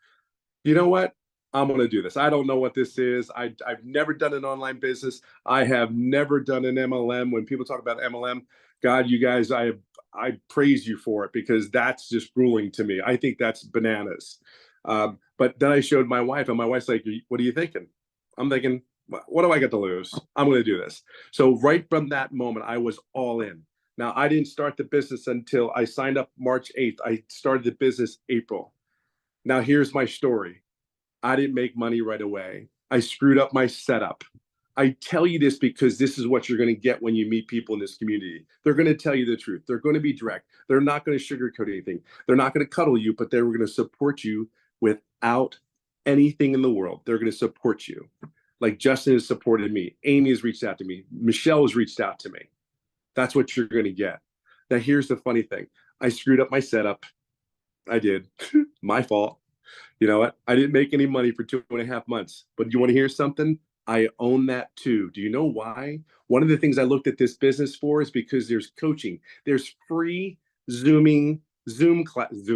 You know what? I'm going to do this. I don't know what this is. I've never done an online business. I have never done an MLM. When people talk about MLM, God, you guys, I praise you for it, because that's just grueling to me. I think that's bananas. But then I showed my wife, and my wife's like, what are you thinking? I'm thinking, what do I get to lose? I'm going to do this. So right from that moment, I was all in. Now, I didn't start the business until I signed up March 8th. I started the business April. Now, here's my story. I didn't make money right away. I screwed up my setup. I tell you this because this is what you're going to get when you meet people in this community. They're going to tell you the truth. They're going to be direct. They're not going to sugarcoat anything. They're not going to cuddle you, but they're going to support you without anything in the world. They're going to support you. Like Justin has supported me. Amy has reached out to me. Michele has reached out to me. That's what you're going to get. Now, here's the funny thing. I screwed up my setup. I did. My fault. You know what? I didn't make any money for 2.5 months. But you want to hear something? I own that too. Do you know why? One of the things I looked at this business for is because there's coaching. There's free Zoom classes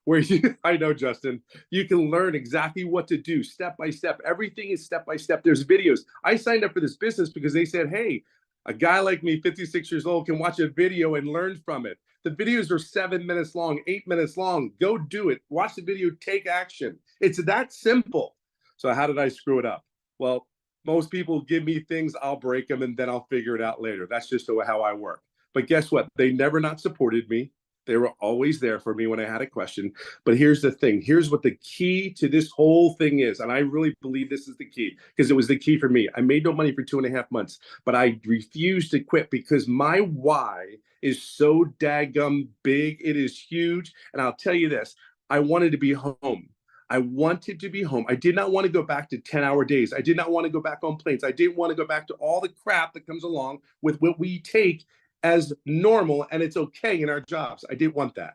where you, I know, Justin, you can learn exactly what to do step by step. Everything is step by step. There's videos. I signed up for this business because they said, hey, a guy like me, 56 years old, can watch a video and learn from it. The videos are 7 minutes long, 8 minutes long. Go do it. Watch the video, take action. It's that simple. So how did I screw it up? Well, Most people give me things, I'll break them, and then I'll figure it out later. That's just how I work. But guess what? They never not supported me. They were always there for me when I had a question. But here's the thing. Here's what the key to this whole thing is. And I really believe this is the key, because it was the key for me. I made no money for 2.5 months, but I refused to quit because my why is so daggum big. It is huge. And I'll tell you this, I wanted to be home. I wanted to be home. I did not want to go back to 10-hour days. I did not want to go back on planes. I didn't want to go back to all the crap that comes along with what we take as normal and it's okay in our jobs. I didn't want that.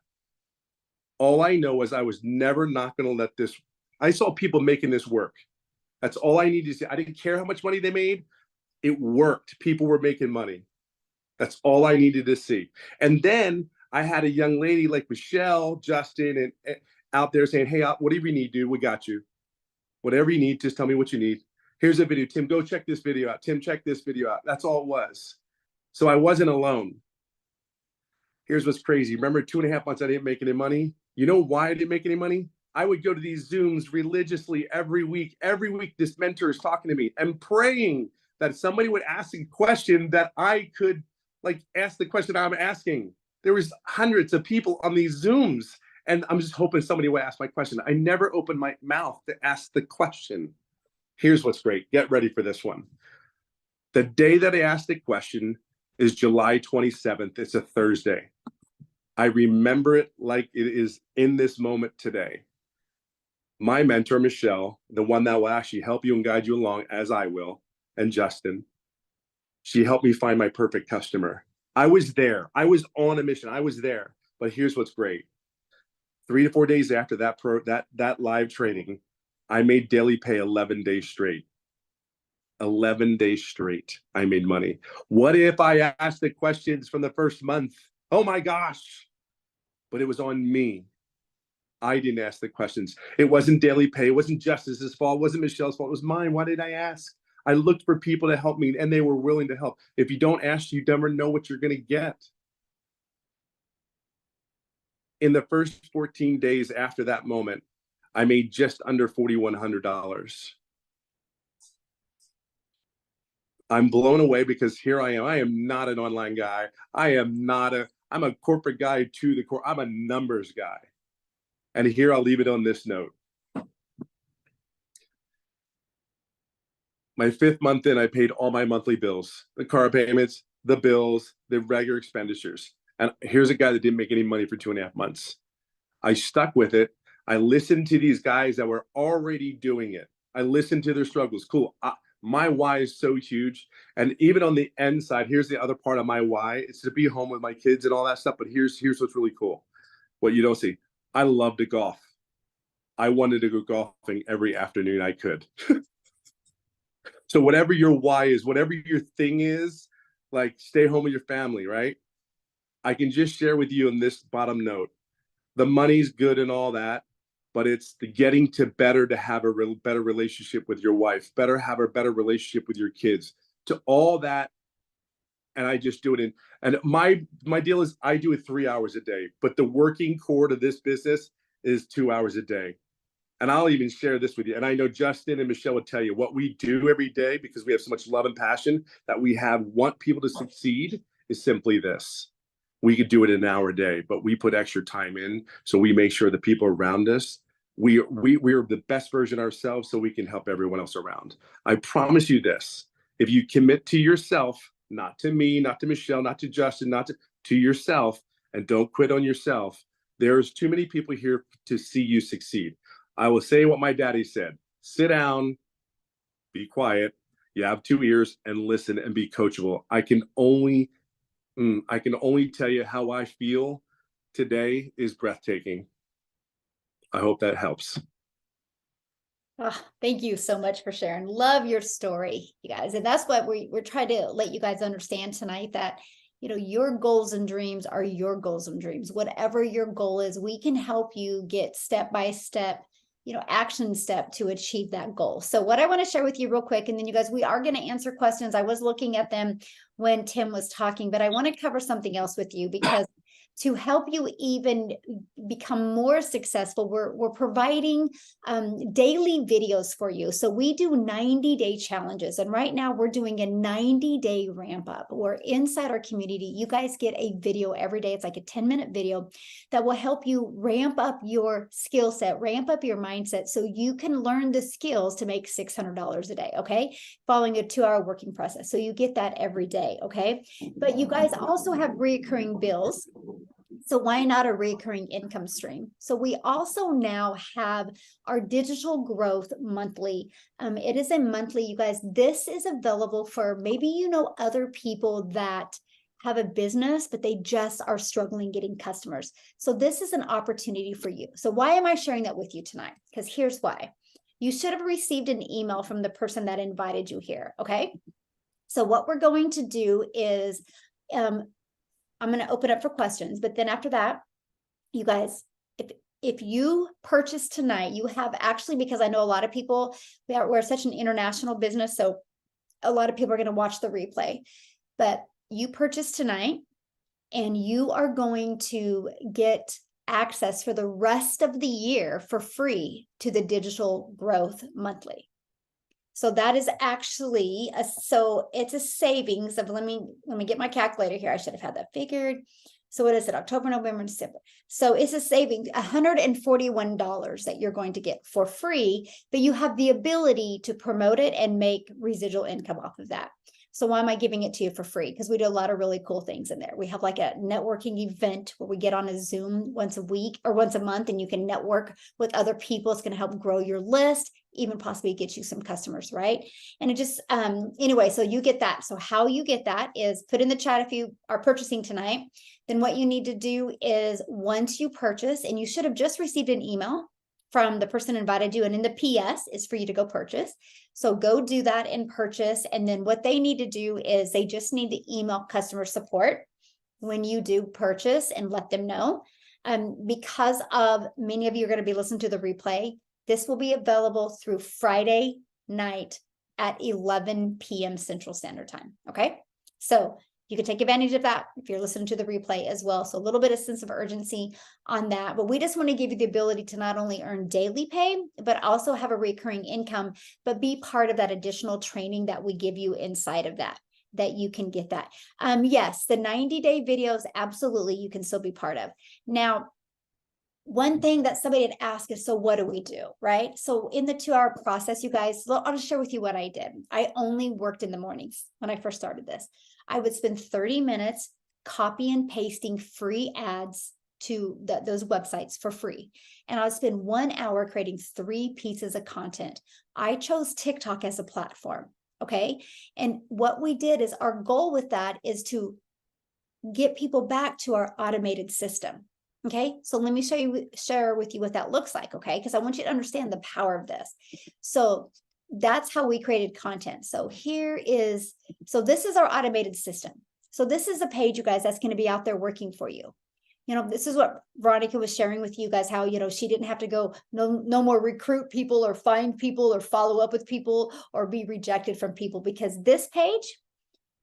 All I know is I was never not going to let this. I saw people making this work. That's all I needed to see. I didn't care how much money they made. It worked. People were making money. That's all I needed to see. And then I had a young lady like Michele, Justin, and out there saying, hey, whatever you need, dude, we got you. Whatever you need, just tell me what you need. Here's a video. Tim, go check this video out. Tim, check this video out. That's all it was. So I wasn't alone. Here's what's crazy. Remember 2.5 months I didn't make any money? You know why I didn't make any money? I would go to these Zooms religiously every week. Every week, this mentor is talking to me and praying that somebody would ask a question that I could ask the question I'm asking. There was hundreds of people on these Zooms, and I'm just hoping somebody would ask my question. I never opened my mouth to ask the question. Here's what's great. Get ready for this one. The day that I asked the question is July 27th. It's a Thursday. I remember it like it is in this moment today. My mentor, Michele, the one that will actually help you and guide you along, as I will, and Justin, she helped me find my perfect customer. I was there. I was on a mission. I was there. But here's what's great. 3 to 4 days after that live training, I made daily pay 11 days straight. 11 days straight, I made money. What if I asked the questions from the first month? Oh my gosh. But it was on me. I didn't ask the questions. It wasn't daily pay. It wasn't Justice's fault. It wasn't Michele's fault. It was mine. Why did I ask? I looked for people to help me, and they were willing to help. If you don't ask, you never know what you're going to get. In the first 14 days after that moment, I made just under $4,100. I'm blown away because here I am. I am not an online guy. I'm a corporate guy to the core. I'm a numbers guy. And here I'll leave it on this note. My 5th month in, I paid all my monthly bills, the car payments, the bills, the regular expenditures. And here's a guy that didn't make any money for 2.5 months. I stuck with it. I listened to these guys that were already doing it. I listened to their struggles. Cool. My why is so huge. And even on the end side, here's the other part of my why. It's to be home with my kids and all that stuff. But here's what's really cool. What you don't see. I love to golf. I wanted to go golfing every afternoon I could. So whatever your why is, whatever your thing is, like stay home with your family, right? I can just share with you on this bottom note. The money's good and all that, but it's the getting to have a better relationship with your wife, have a better relationship with your kids, to all that. And I just do it and my deal is I do it 3 hours a day, but the working core of this business is 2 hours a day. And I'll even share this with you. And I know Justin and Michele would tell you what we do every day, because we have so much love and passion that we want people to succeed, is simply this. We could do it in an hour a day, but we put extra time in. So we make sure the people around us, we're the best version of ourselves, so we can help everyone else around. I promise you this, if you commit to yourself, not to me, not to Michele, not to Justin, not to yourself, and don't quit on yourself, there's too many people here to see you succeed. I will say what my daddy said: sit down, be quiet, you have 2 ears, and listen and be coachable. I can only tell you how I feel today is breathtaking. I hope that helps. Oh, thank you so much for sharing. Love your story, you guys. And that's what we're trying to let you guys understand tonight, that, you know, your goals and dreams are your goals and dreams. Whatever your goal is, we can help you get step by step, action step to achieve that goal. So what I want to share with you real quick, and then you guys, we are going to answer questions. I was looking at them when Tim was talking, but I want to cover something else with you, because to help you even become more successful, we're providing daily videos for you. So we do 90-day challenges. And right now we're doing a 90-day ramp up. We're inside our community. You guys get a video every day. It's like a 10-minute video that will help you ramp up your skill set, ramp up your mindset, so you can learn the skills to make $600 a day, okay? Following a 2-hour working process. So you get that every day, okay? But you guys also have recurring bills. So why not a recurring income stream? So we also now have our digital growth monthly. It is a monthly, you guys. This is available for maybe, you know, other people that have a business, but they just are struggling getting customers. So this is an opportunity for you. So why am I sharing that with you tonight? Because here's why. You should have received an email from the person that invited you here, okay? So what we're going to do is, I'm going to open up for questions, but then after that, you guys, if you purchase tonight, you have actually, because I know a lot of people, we're such an international business, so a lot of people are going to watch the replay, but you purchase tonight and you are going to get access for the rest of the year for free to the digital growth monthly. So that is actually so it's a savings of, let me get my calculator here. I should have had that figured. So what is it? October, November, December. So it's a savings, $141 that you're going to get for free, but you have the ability to promote it and make residual income off of that. So why am I giving it to you for free? Because we do a lot of really cool things in there. We have like a networking event where we get on a Zoom once a week or once a month, and you can network with other people. It's going to help grow your list, even possibly get you some customers, right? And it just, anyway, so you get that. So how you get that is put in the chat if you are purchasing tonight. Then what you need to do is, once you purchase, and you should have just received an email from the person who invited you, and in the PS is for you to go purchase. So go do that and purchase. And then what they need to do is they just need to email customer support when you do purchase and let them know. Because of many of you are going to be listening to the replay, this will be available through Friday night at 11 p.m. Central Standard Time. Okay. So you can take advantage of that if you're listening to the replay as well. So a little bit of sense of urgency on that. But we just want to give you the ability to not only earn daily pay, but also have a recurring income, but be part of that additional training that we give you inside of that you can get that. Yes, the 90-day videos, absolutely, you can still be part of. Now, one thing that somebody had asked is, so what do we do, right? So in the 2-hour process, you guys, I'll just share with you what I did. I only worked in the mornings when I first started this. I would spend 30 minutes copy and pasting free ads to those websites for free. And I would spend 1 hour creating 3 pieces of content. I chose TikTok as a platform, okay? And what we did is, our goal with that is to get people back to our automated system. Okay, so let me share with you what that looks like, okay? Because I want you to understand the power of this. So that's how we created content. So this is our automated system. So this is a page, you guys, that's going to be out there working for you. You know, this is what Veronica was sharing with you guys, how, you know, she didn't have to go, no more recruit people or find people or follow up with people or be rejected from people, because this page,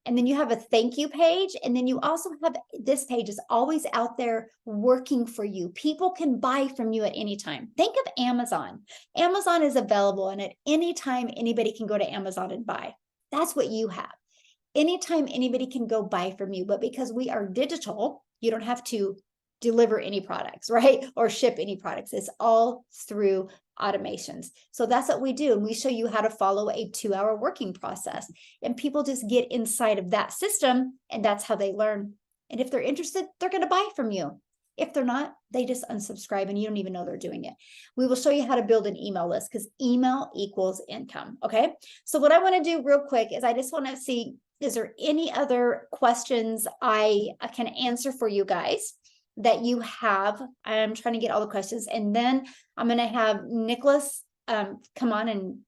and then you have a thank you page. And then you also have this page is always out there working for you. People can buy from you at any time. Think of Amazon. Amazon is available, and at any time, anybody can go to Amazon and buy. That's what you have. Anytime anybody can go buy from you, but because we are digital, you don't have to deliver any products, right? Or ship any products. It's all through automations. So that's what we do. And we show you how to follow a 2-hour working process, and people just get inside of that system, and that's how they learn. And if they're interested, they're going to buy from you. If they're not, they just unsubscribe and you don't even know they're doing it. We will show you how to build an email list, because email equals income. Okay. So what I want to do real quick is, I just want to see, is there any other questions I can answer for you guys that you have? I'm trying to get all the questions, and then I'm going to have Nicholas come on and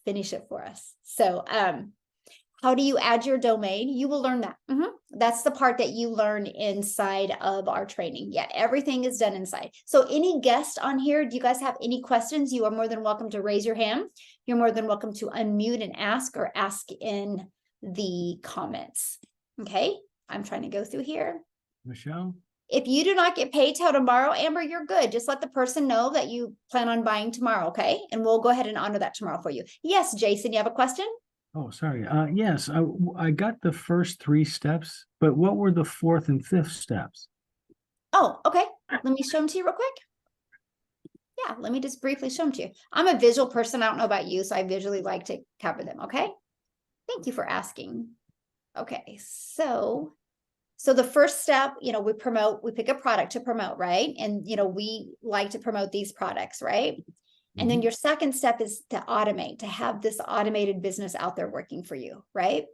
finish it for us. So how do you add your domain? You will learn that. That's the part that you learn inside of our training. Yeah, everything is done inside. So any guest on here, do you guys have any questions? You are more than welcome to raise your hand. You're more than welcome to unmute and ask, or ask in the comments. Okay, I'm trying to go through here. Michele? If you do not get paid till tomorrow, Amber, you're good. Just let the person know that you plan on buying tomorrow, okay? And we'll go ahead and honor that tomorrow for you. Yes, Jason, you have a question? Oh, sorry. Yes, I got the first 3 steps, but what were the 4th and 5th steps? Oh, okay. Let me show them to you real quick. Yeah, let me just briefly show them to you. I'm a visual person. I don't know about you, so I visually like to cover them, okay? Thank you for asking. Okay, so the first step, you know, we pick a product to promote, right? And, you know, we like to promote these products, right? And then your second step is to automate, to have this automated business out there working for you, right?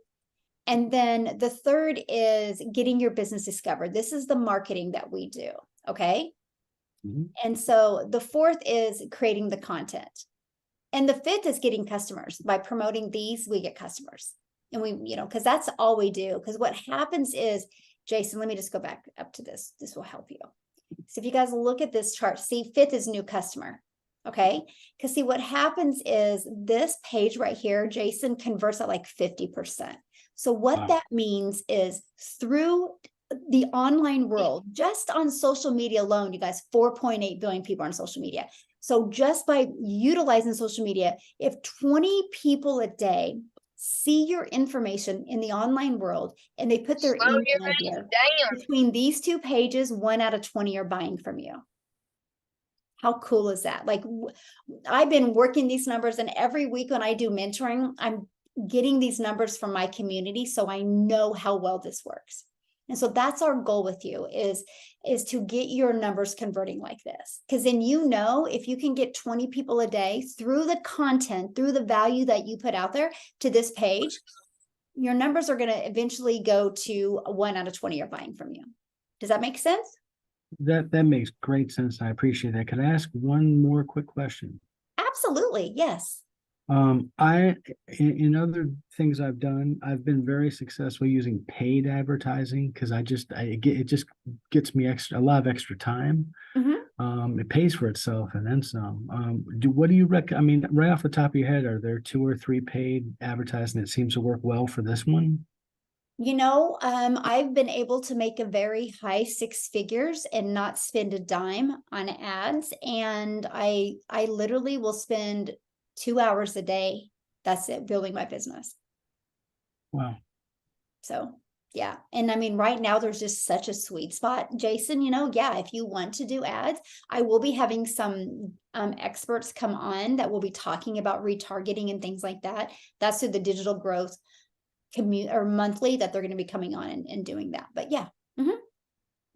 And then the third is getting your business discovered. This is the marketing that we do, okay? And so the fourth is creating the content. And the fifth is getting customers. By promoting these, we get customers. And we, you know, because that's all we do. Because what happens is, Jason, let me just go back up to this. This will help you. So if you guys look at this chart, see, fifth is new customer. Okay. Because see, what happens is this page right here, Jason, converts at like 50%. So what that means is through the online world, just on social media alone, you guys, 4.8 billion people are on social media. So just by utilizing social media, if 20 people a day see your information in the online world and they put their email in here, between these 2 pages, 1 out of 20 are buying from you. How cool is that? Like, I've been working these numbers, and every week when I do mentoring, I'm getting these numbers from my community, so I know how well this works. And so that's our goal with you is to get your numbers converting like this. Because then, you know, if you can get 20 people a day through the content, through the value that you put out there to this page, your numbers are going to eventually go to 1 out of 20 are buying from you. Does that make sense? That makes great sense. I appreciate that. Can I ask one more quick question? Absolutely. Yes. In other things I've done, I've been very successful using paid advertising because it just gets me a lot of extra time. It pays for itself and then some. What do you recommend? I mean, right off the top of your head, are there 2 or 3 paid advertising that seems to work well for this one? You know, I've been able to make a very high 6 figures and not spend a dime on ads. And I literally will spend 2 hours a day. That's it, building my business. Wow. So yeah. And I mean, right now there's just such a sweet spot, Jason, you know, yeah, if you want to do ads, I will be having some experts come on that will be talking about retargeting and things like that. That's through the digital growth or monthly that they're going to be coming on and doing that. But yeah.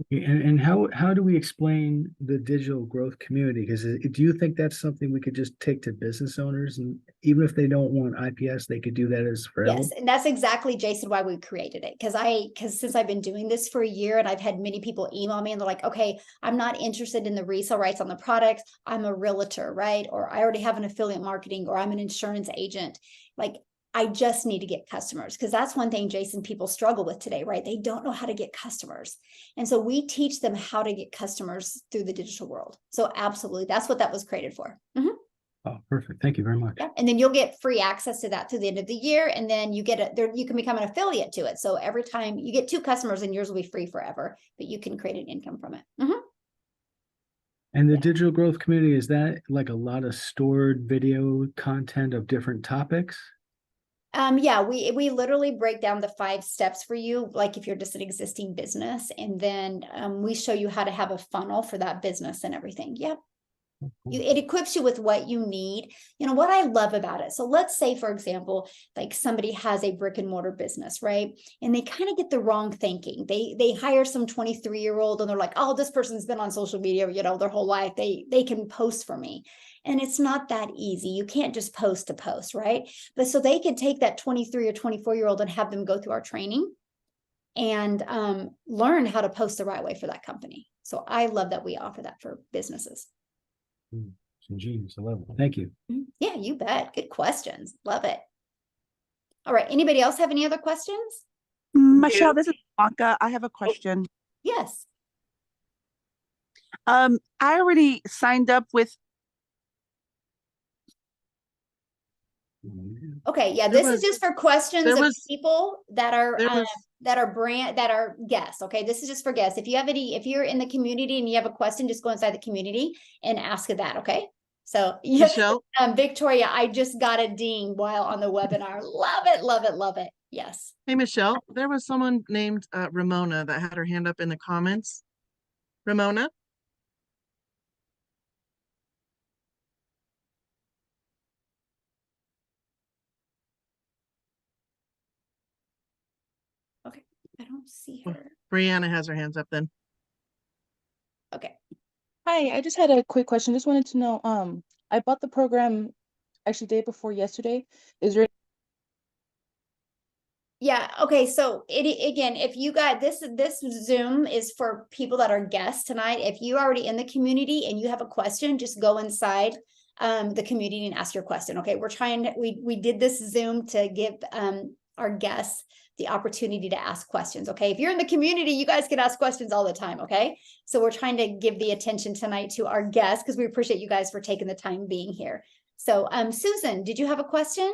And how do we explain the digital growth community? Because do you think that's something we could just take to business owners, and even if they don't want IPS, they could do that as forever? Yes, and that's exactly, Jason, why we created it. Because since I've been doing this for a year, and I've had many people email me and they're like, okay, I'm not interested in the resale rights on the products. I'm a realtor, right? Or I already have an affiliate marketing, or I'm an insurance agent. Like, I just need to get customers, because that's one thing, Jason, people struggle with today, right? They don't know how to get customers. And so we teach them how to get customers through the digital world. So absolutely, that's what that was created for. Oh, perfect. Thank you very much. Yeah. And then you'll get free access to that through the end of the year. And then you get you can become an affiliate to it. So every time you get 2 customers, and yours will be free forever, but you can create an income from it. And the digital growth community, is that like a lot of stored video content of different topics? Yeah, we literally break down the 5 steps for you, like if you're just an existing business, and then we show you how to have a funnel for that business and everything. Yep. It equips you with what you need. You know, what I love about it. So let's say, for example, like somebody has a brick and mortar business, right? And they kind of get the wrong thinking. They hire some 23-year-old and they're like, oh, this person's been on social media, you know, their whole life. They can post for me. And it's not that easy. You can't just post to post, right? But so they could take that 23 or 24-year-old and have them go through our training and learn how to post the right way for that company. So I love that we offer that for businesses. Some genius. I love it. Thank you. Yeah, you bet. Good questions. Love it. All right. Anybody else have any other questions? Michele, this is Blanca. I have a question. Yes. I already signed up with. Okay. Yeah, this is just for questions of people that are that are guests. Okay, this is just for guests. If you're in the community and you have a question, just go inside the community and ask that. Okay. So yes, Michele? Victoria, I just got a ding while on the webinar. Love it, love it, love it. Yes. Hey, Michele, there was someone named Ramona that had her hand up in the comments. Ramona? Okay, I don't see her. Brianna has her hands up then. Okay. Hi, I just had a quick question. Just wanted to know, I bought the program actually day before yesterday. Is there Yeah. Okay. So again, if you got this Zoom is for people that are guests tonight. If you're already in the community and you have a question, just go inside the community and ask your question. Okay. We did this Zoom to give our guests the opportunity to ask questions. Okay. If you're in the community, you guys can ask questions all the time. Okay. So we're trying to give the attention tonight to our guests because we appreciate you guys for taking the time being here. So Susan, did you have a question?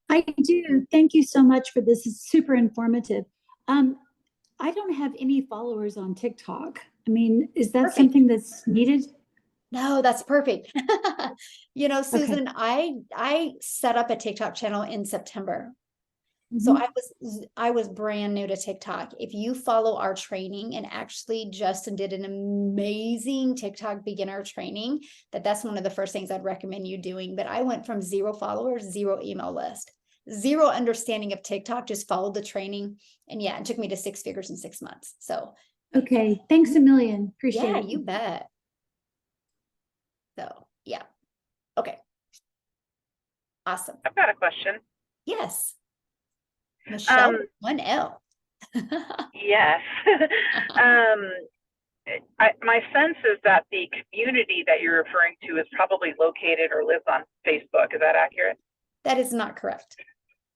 I do. Thank you so much for this. It's super informative. I don't have any followers on TikTok. I mean, is that something that's needed? No, that's perfect. You know, Susan, Okay. I set up a TikTok channel in September. So I was brand new to TikTok. If you follow our training, and actually Justin did an amazing TikTok beginner training, that's one of the first things I'd recommend you doing. But I went from 0 followers, 0 email list, 0 understanding of TikTok, just followed the training. And yeah, it took me to 6 figures in 6 months. So okay, thanks a million. Appreciate yeah, it. you bet. So yeah. Okay. Awesome. I've got a question. Yes. Michele, 1L. Yes. My sense is that the community that you're referring to is probably located or lives on Facebook. Is that accurate? That is not correct.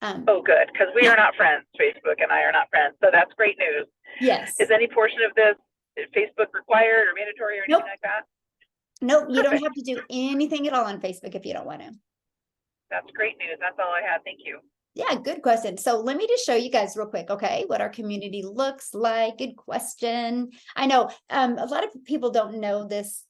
Oh, good, because we are not friends. Facebook and I are not friends, so that's great news. Yes. Is any portion of this Facebook required or mandatory or anything like that? Nope, you don't have to do anything at all on Facebook if you don't want to. That's great news. That's all I had. Thank you. Yeah, good question. So let me just show you guys real quick, okay, what our community looks like. Good question. I know a lot of people don't know this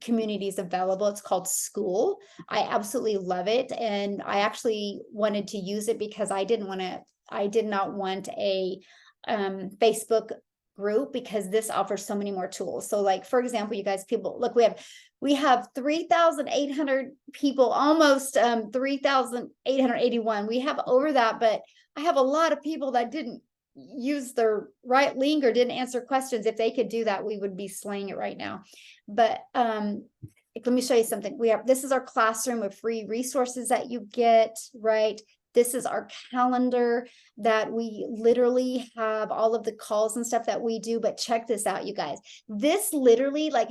community is available. It's called School. I absolutely love it, and I actually wanted to use it because I did not want a Facebook group, because this offers so many more tools. So like, for example, you guys, people look, we have 3,800 people, almost 3,881. We have over that, but I have a lot of people that didn't use their right link or didn't answer questions. If they could do that, we would be slaying it right now. But let me show you something. This is our classroom of free resources that you get, right? This is our calendar that we literally have all of the calls and stuff that we do. But check this out, you guys. This literally, like,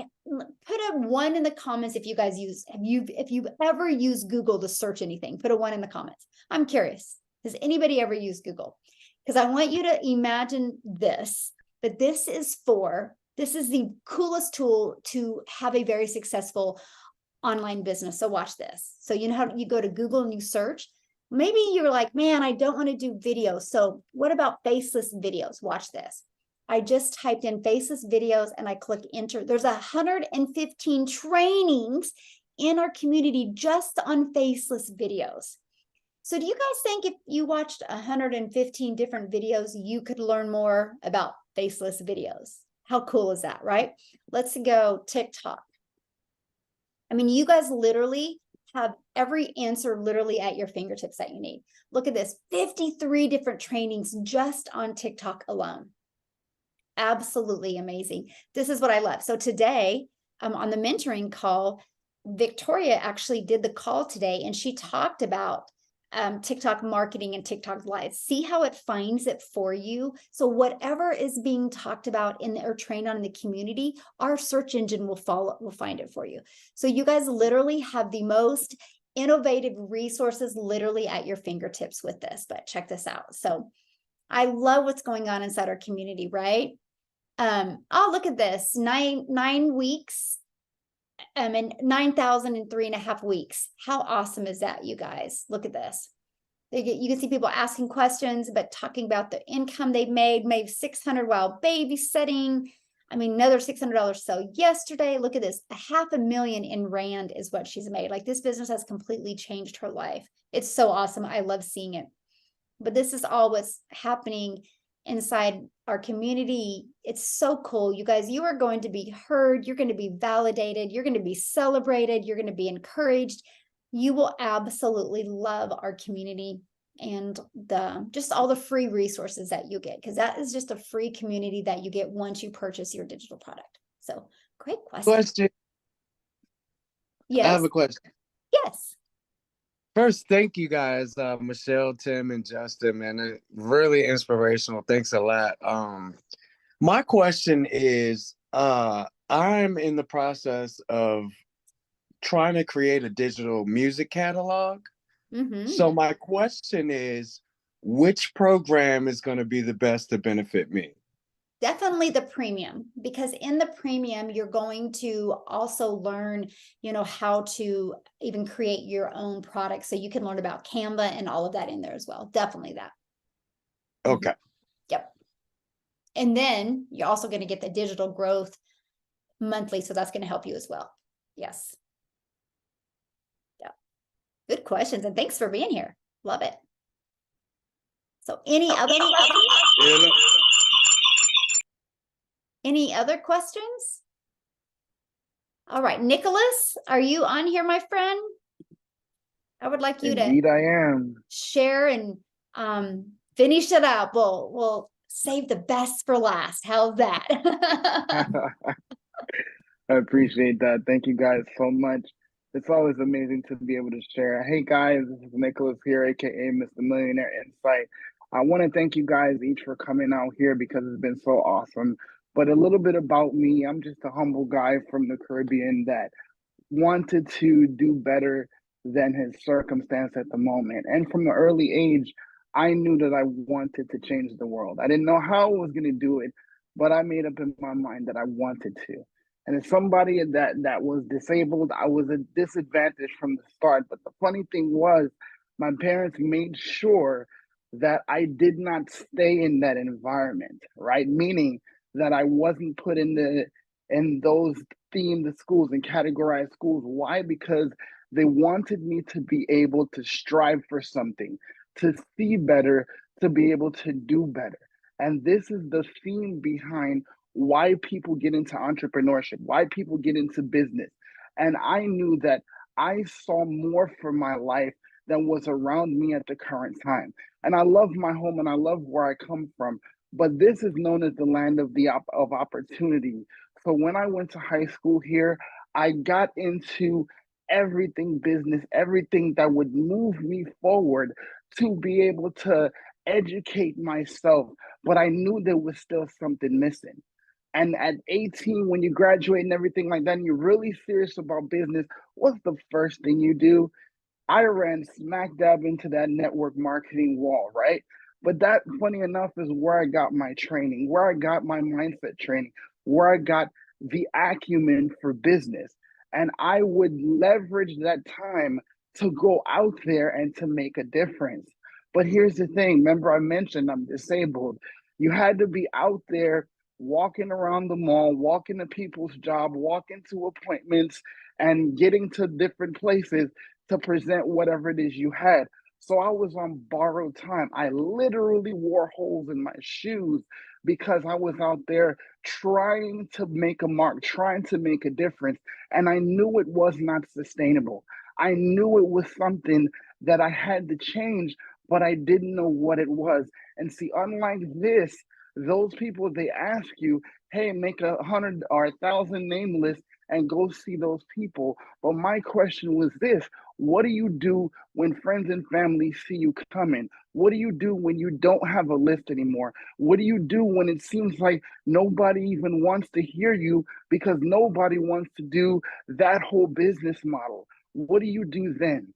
put a 1 in the comments if you guys if you've ever used Google to search anything. Put a 1 in the comments. I'm curious. Has anybody ever used Google? Because I want you to imagine this, but this is the coolest tool to have a very successful online business. So watch this. So you know how you go to Google and you search? Maybe you're like, man, I don't want to do videos. So what about faceless videos? Watch this. I just typed in faceless videos and I click enter. There's 115 trainings in our community just on faceless videos. So do you guys think if you watched 115 different videos, you could learn more about faceless videos? How cool is that, right? Let's go TikTok. I mean, you guys literally have every answer literally at your fingertips that you need. Look at this, 53 different trainings just on TikTok alone. Absolutely amazing. This is what I love. So today, on the mentoring call, Victoria actually did the call today, and she talked about TikTok marketing and TikTok live. See how it finds it for you. So whatever is being talked about or trained on in the community, our search engine will find it for you. So you guys literally have the most innovative resources literally at your fingertips with this. But check this out. So I love what's going on inside our community, right? Oh, look at this, 9 weeks and 9,000 in 3.5 weeks. How awesome is that, you guys? Look at this. You can see people asking questions, but talking about the income they've made 600 while babysitting. I mean, another $600 sale yesterday. Look at this, $500,000 in Rand is what she's made. Like, this business has completely changed her life. It's so awesome. I love seeing it. But this is all what's happening inside our community. It's so cool. You guys, you are going to be heard. You're going to be validated. You're going to be celebrated. You're going to be encouraged. You will absolutely love our community and just all the free resources that you get, because that is just a free community that you get once you purchase your digital product. So great question. Yes. I have a question. Yes. First, thank you guys, Michele, Tim, and Justin, man. Really inspirational. Thanks a lot. My question is, I'm in the process of trying to create a digital music catalog. So my question is, which program is going to be the best to benefit me? Definitely the premium, because in the premium, you're going to also learn, how to even create your own product. So you can learn about Canva and all of that in there as well. Definitely that. Okay. Yep. And then you're also going to get the digital growth monthly. So that's going to help you as well. Yes. Yeah. Good questions. And thanks for being here. Love it. So any other questions? All right, Nicholas, are you on here, my friend? I would like you Indeed, I am. Share and finish it up. We'll save the best for last. How's that? I appreciate that. Thank you guys so much. It's always amazing to be able to share. Hey guys, this is Nicholas here, aka Mr. Millionaire Insight. I want to thank you guys each for coming out here because it's been so awesome. But a little bit about me, I'm just a humble guy from the Caribbean that wanted to do better than his circumstance at the moment. And from an early age, I knew that I wanted to change the world. I didn't know how I was going to do it, but I made up in my mind that I wanted to. And as somebody that was disabled, I was a disadvantage from the start. But the funny thing was, my parents made sure that I did not stay in that environment, right? Meaning that I wasn't put in those themed schools and categorized schools. Why? Because they wanted me to be able to strive for something, to see better, to be able to do better. And this is the theme behind why people get into entrepreneurship, why people get into business. And I knew that I saw more for my life than was around me at the current time. And I love my home and I love where I come from, but this is known as the land of opportunity. So when I went to high school here, I got into everything business, everything that would move me forward to be able to educate myself. But I knew there was still something missing. And at 18, when you graduate and everything like that, and you're really serious about business, what's the first thing you do? I ran smack dab into that network marketing wall, right? But that, funny enough, is where I got my training, where I got my mindset training, where I got the acumen for business. And I would leverage that time to go out there and to make a difference. But here's the thing. Remember, I mentioned I'm disabled. You had to be out there walking around the mall, walking to people's job, walking to appointments, and getting to different places to present whatever it is you had. So I was on borrowed time. I literally wore holes in my shoes because I was out there trying to make a mark, trying to make a difference. And I knew it was not sustainable. I knew it was something that I had to change, but I didn't know what it was. And see, unlike this, those people, they ask you, hey, make 100 or 1,000 name list and go see those people. But my question was this: what do you do when friends and family see you coming? What do you do when you don't have a list anymore? What do you do when it seems like nobody even wants to hear you because nobody wants to do that whole business model? What do you do then?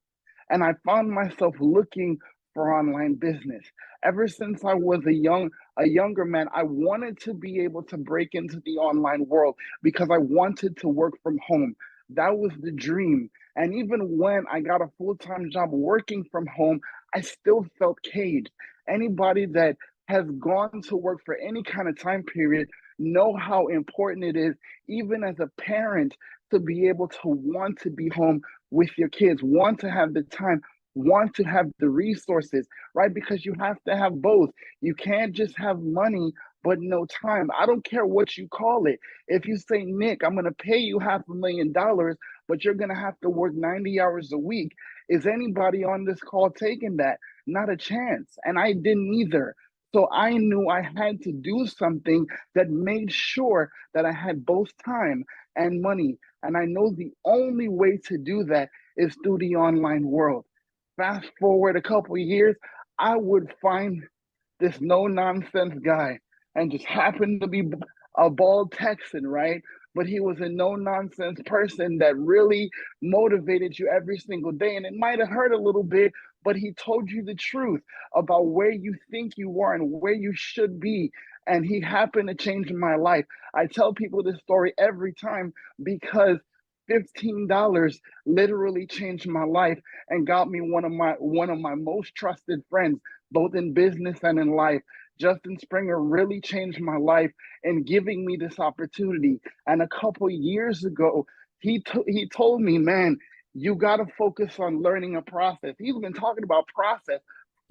And I found myself looking for online business. Ever since I was a younger man, I wanted to be able to break into the online world because I wanted to work from home. That was the dream. And even when I got a full-time job working from home, I still felt caged. Anybody that has gone to work for any kind of time period know how important it is, even as a parent, to be able to want to be home with your kids, want to have the time, want to have the resources, right? Because you have to have both. You can't just have money but no time. I don't care what you call it. If you say, Nick, I'm going to pay you $500,000, but you're going to have to work 90 hours a week, is anybody on this call taking that? Not a chance. And I didn't either. So I knew I had to do something that made sure that I had both time and money. And I know the only way to do that is through the online world. Fast forward a couple of years, I would find this no-nonsense guy and just happened to be a bald Texan, right? But he was a no-nonsense person that really motivated you every single day. And it might have hurt a little bit, but he told you the truth about where you think you are and where you should be. And he happened to change my life. I tell people this story every time because $15 literally changed my life and got me one of my most trusted friends, both in business and in life. Justin Springer really changed my life in giving me this opportunity. And a couple years ago, he told me, man, you got to focus on learning a process. He's been talking about process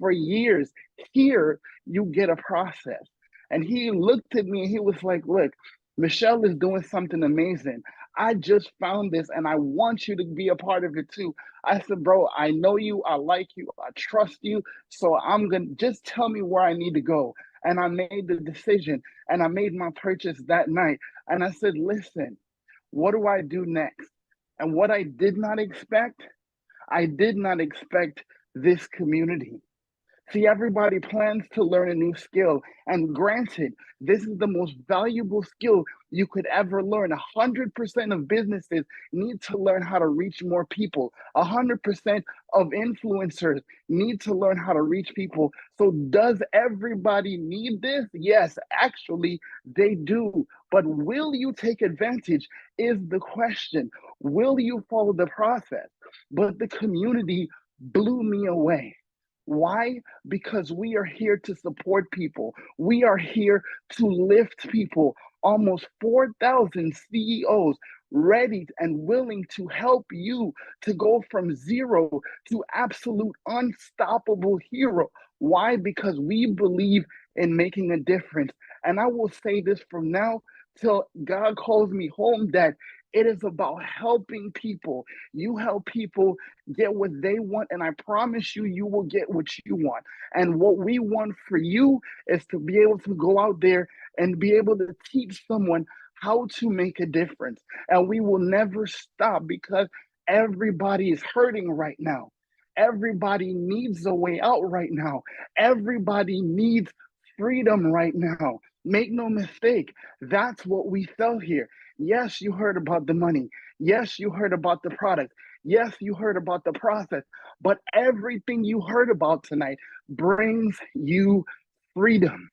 for years. Here, you get a process. And he looked at me and he was like, look, Michele is doing something amazing. I just found this and I want you to be a part of it too. I said, bro, I know you, I like you, I trust you. So I'm going to just tell me where I need to go. And I made the decision and I made my purchase that night. And I said, listen, what do I do next? And what I did not expect this community. See, everybody plans to learn a new skill. And granted, this is the most valuable skill you could ever learn. 100% of businesses need to learn how to reach more people. 100% of influencers need to learn how to reach people. So does everybody need this? Yes, actually, they do. But will you take advantage is the question. Will you follow the process? But the community blew me away. Why? Because we are here to support people. We are here to lift people. Almost 4,000 CEOs ready and willing to help you to go from zero to absolute unstoppable hero. Why? Because we believe in making a difference. And I will say this from now till God calls me home, that it is about helping people. You help people get what they want, and I promise you, you will get what you want. And what we want for you is to be able to go out there and be able to teach someone how to make a difference. And we will never stop because everybody is hurting right now. Everybody needs a way out right now. Everybody needs freedom right now. Make no mistake, that's what we sell here. Yes, you heard about the money. Yes, you heard about the product. Yes, you heard about the process. But everything you heard about tonight brings you freedom.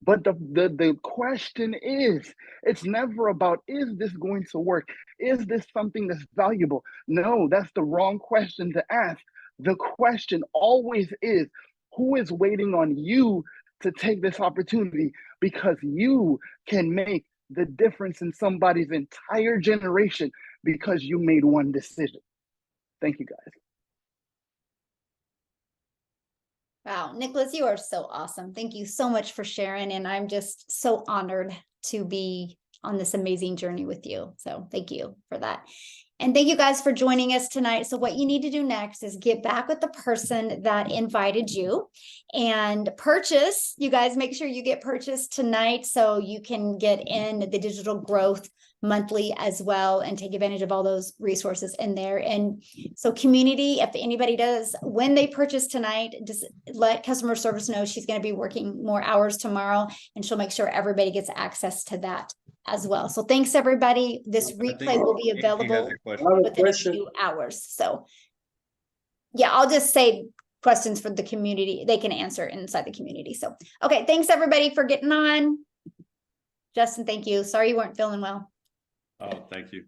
But the question is, it's never about, is this going to work? Is this something that's valuable? No, that's the wrong question to ask. The question always is, who is waiting on you to take this opportunity? Because you can make the difference in somebody's entire generation because you made one decision. Thank you, guys. Wow, Nicholas, you are so awesome. Thank you so much for sharing. And I'm just so honored to be on this amazing journey with you. So thank you for that. And thank you guys for joining us tonight. So what you need to do next is get back with the person that invited you and purchase. You guys make sure you get purchased tonight so you can get in the digital growth monthly as well and take advantage of all those resources in there. And so community, if anybody does, when they purchase tonight, just let customer service know she's going to be working more hours tomorrow and she'll make sure everybody gets access to that as well. So thanks everybody. This replay will be available within a few hours. So yeah, I'll just say questions for the community. They can answer inside the community. So, okay. Thanks everybody for getting on. Justin, thank you. Sorry you weren't feeling well. Oh, thank you.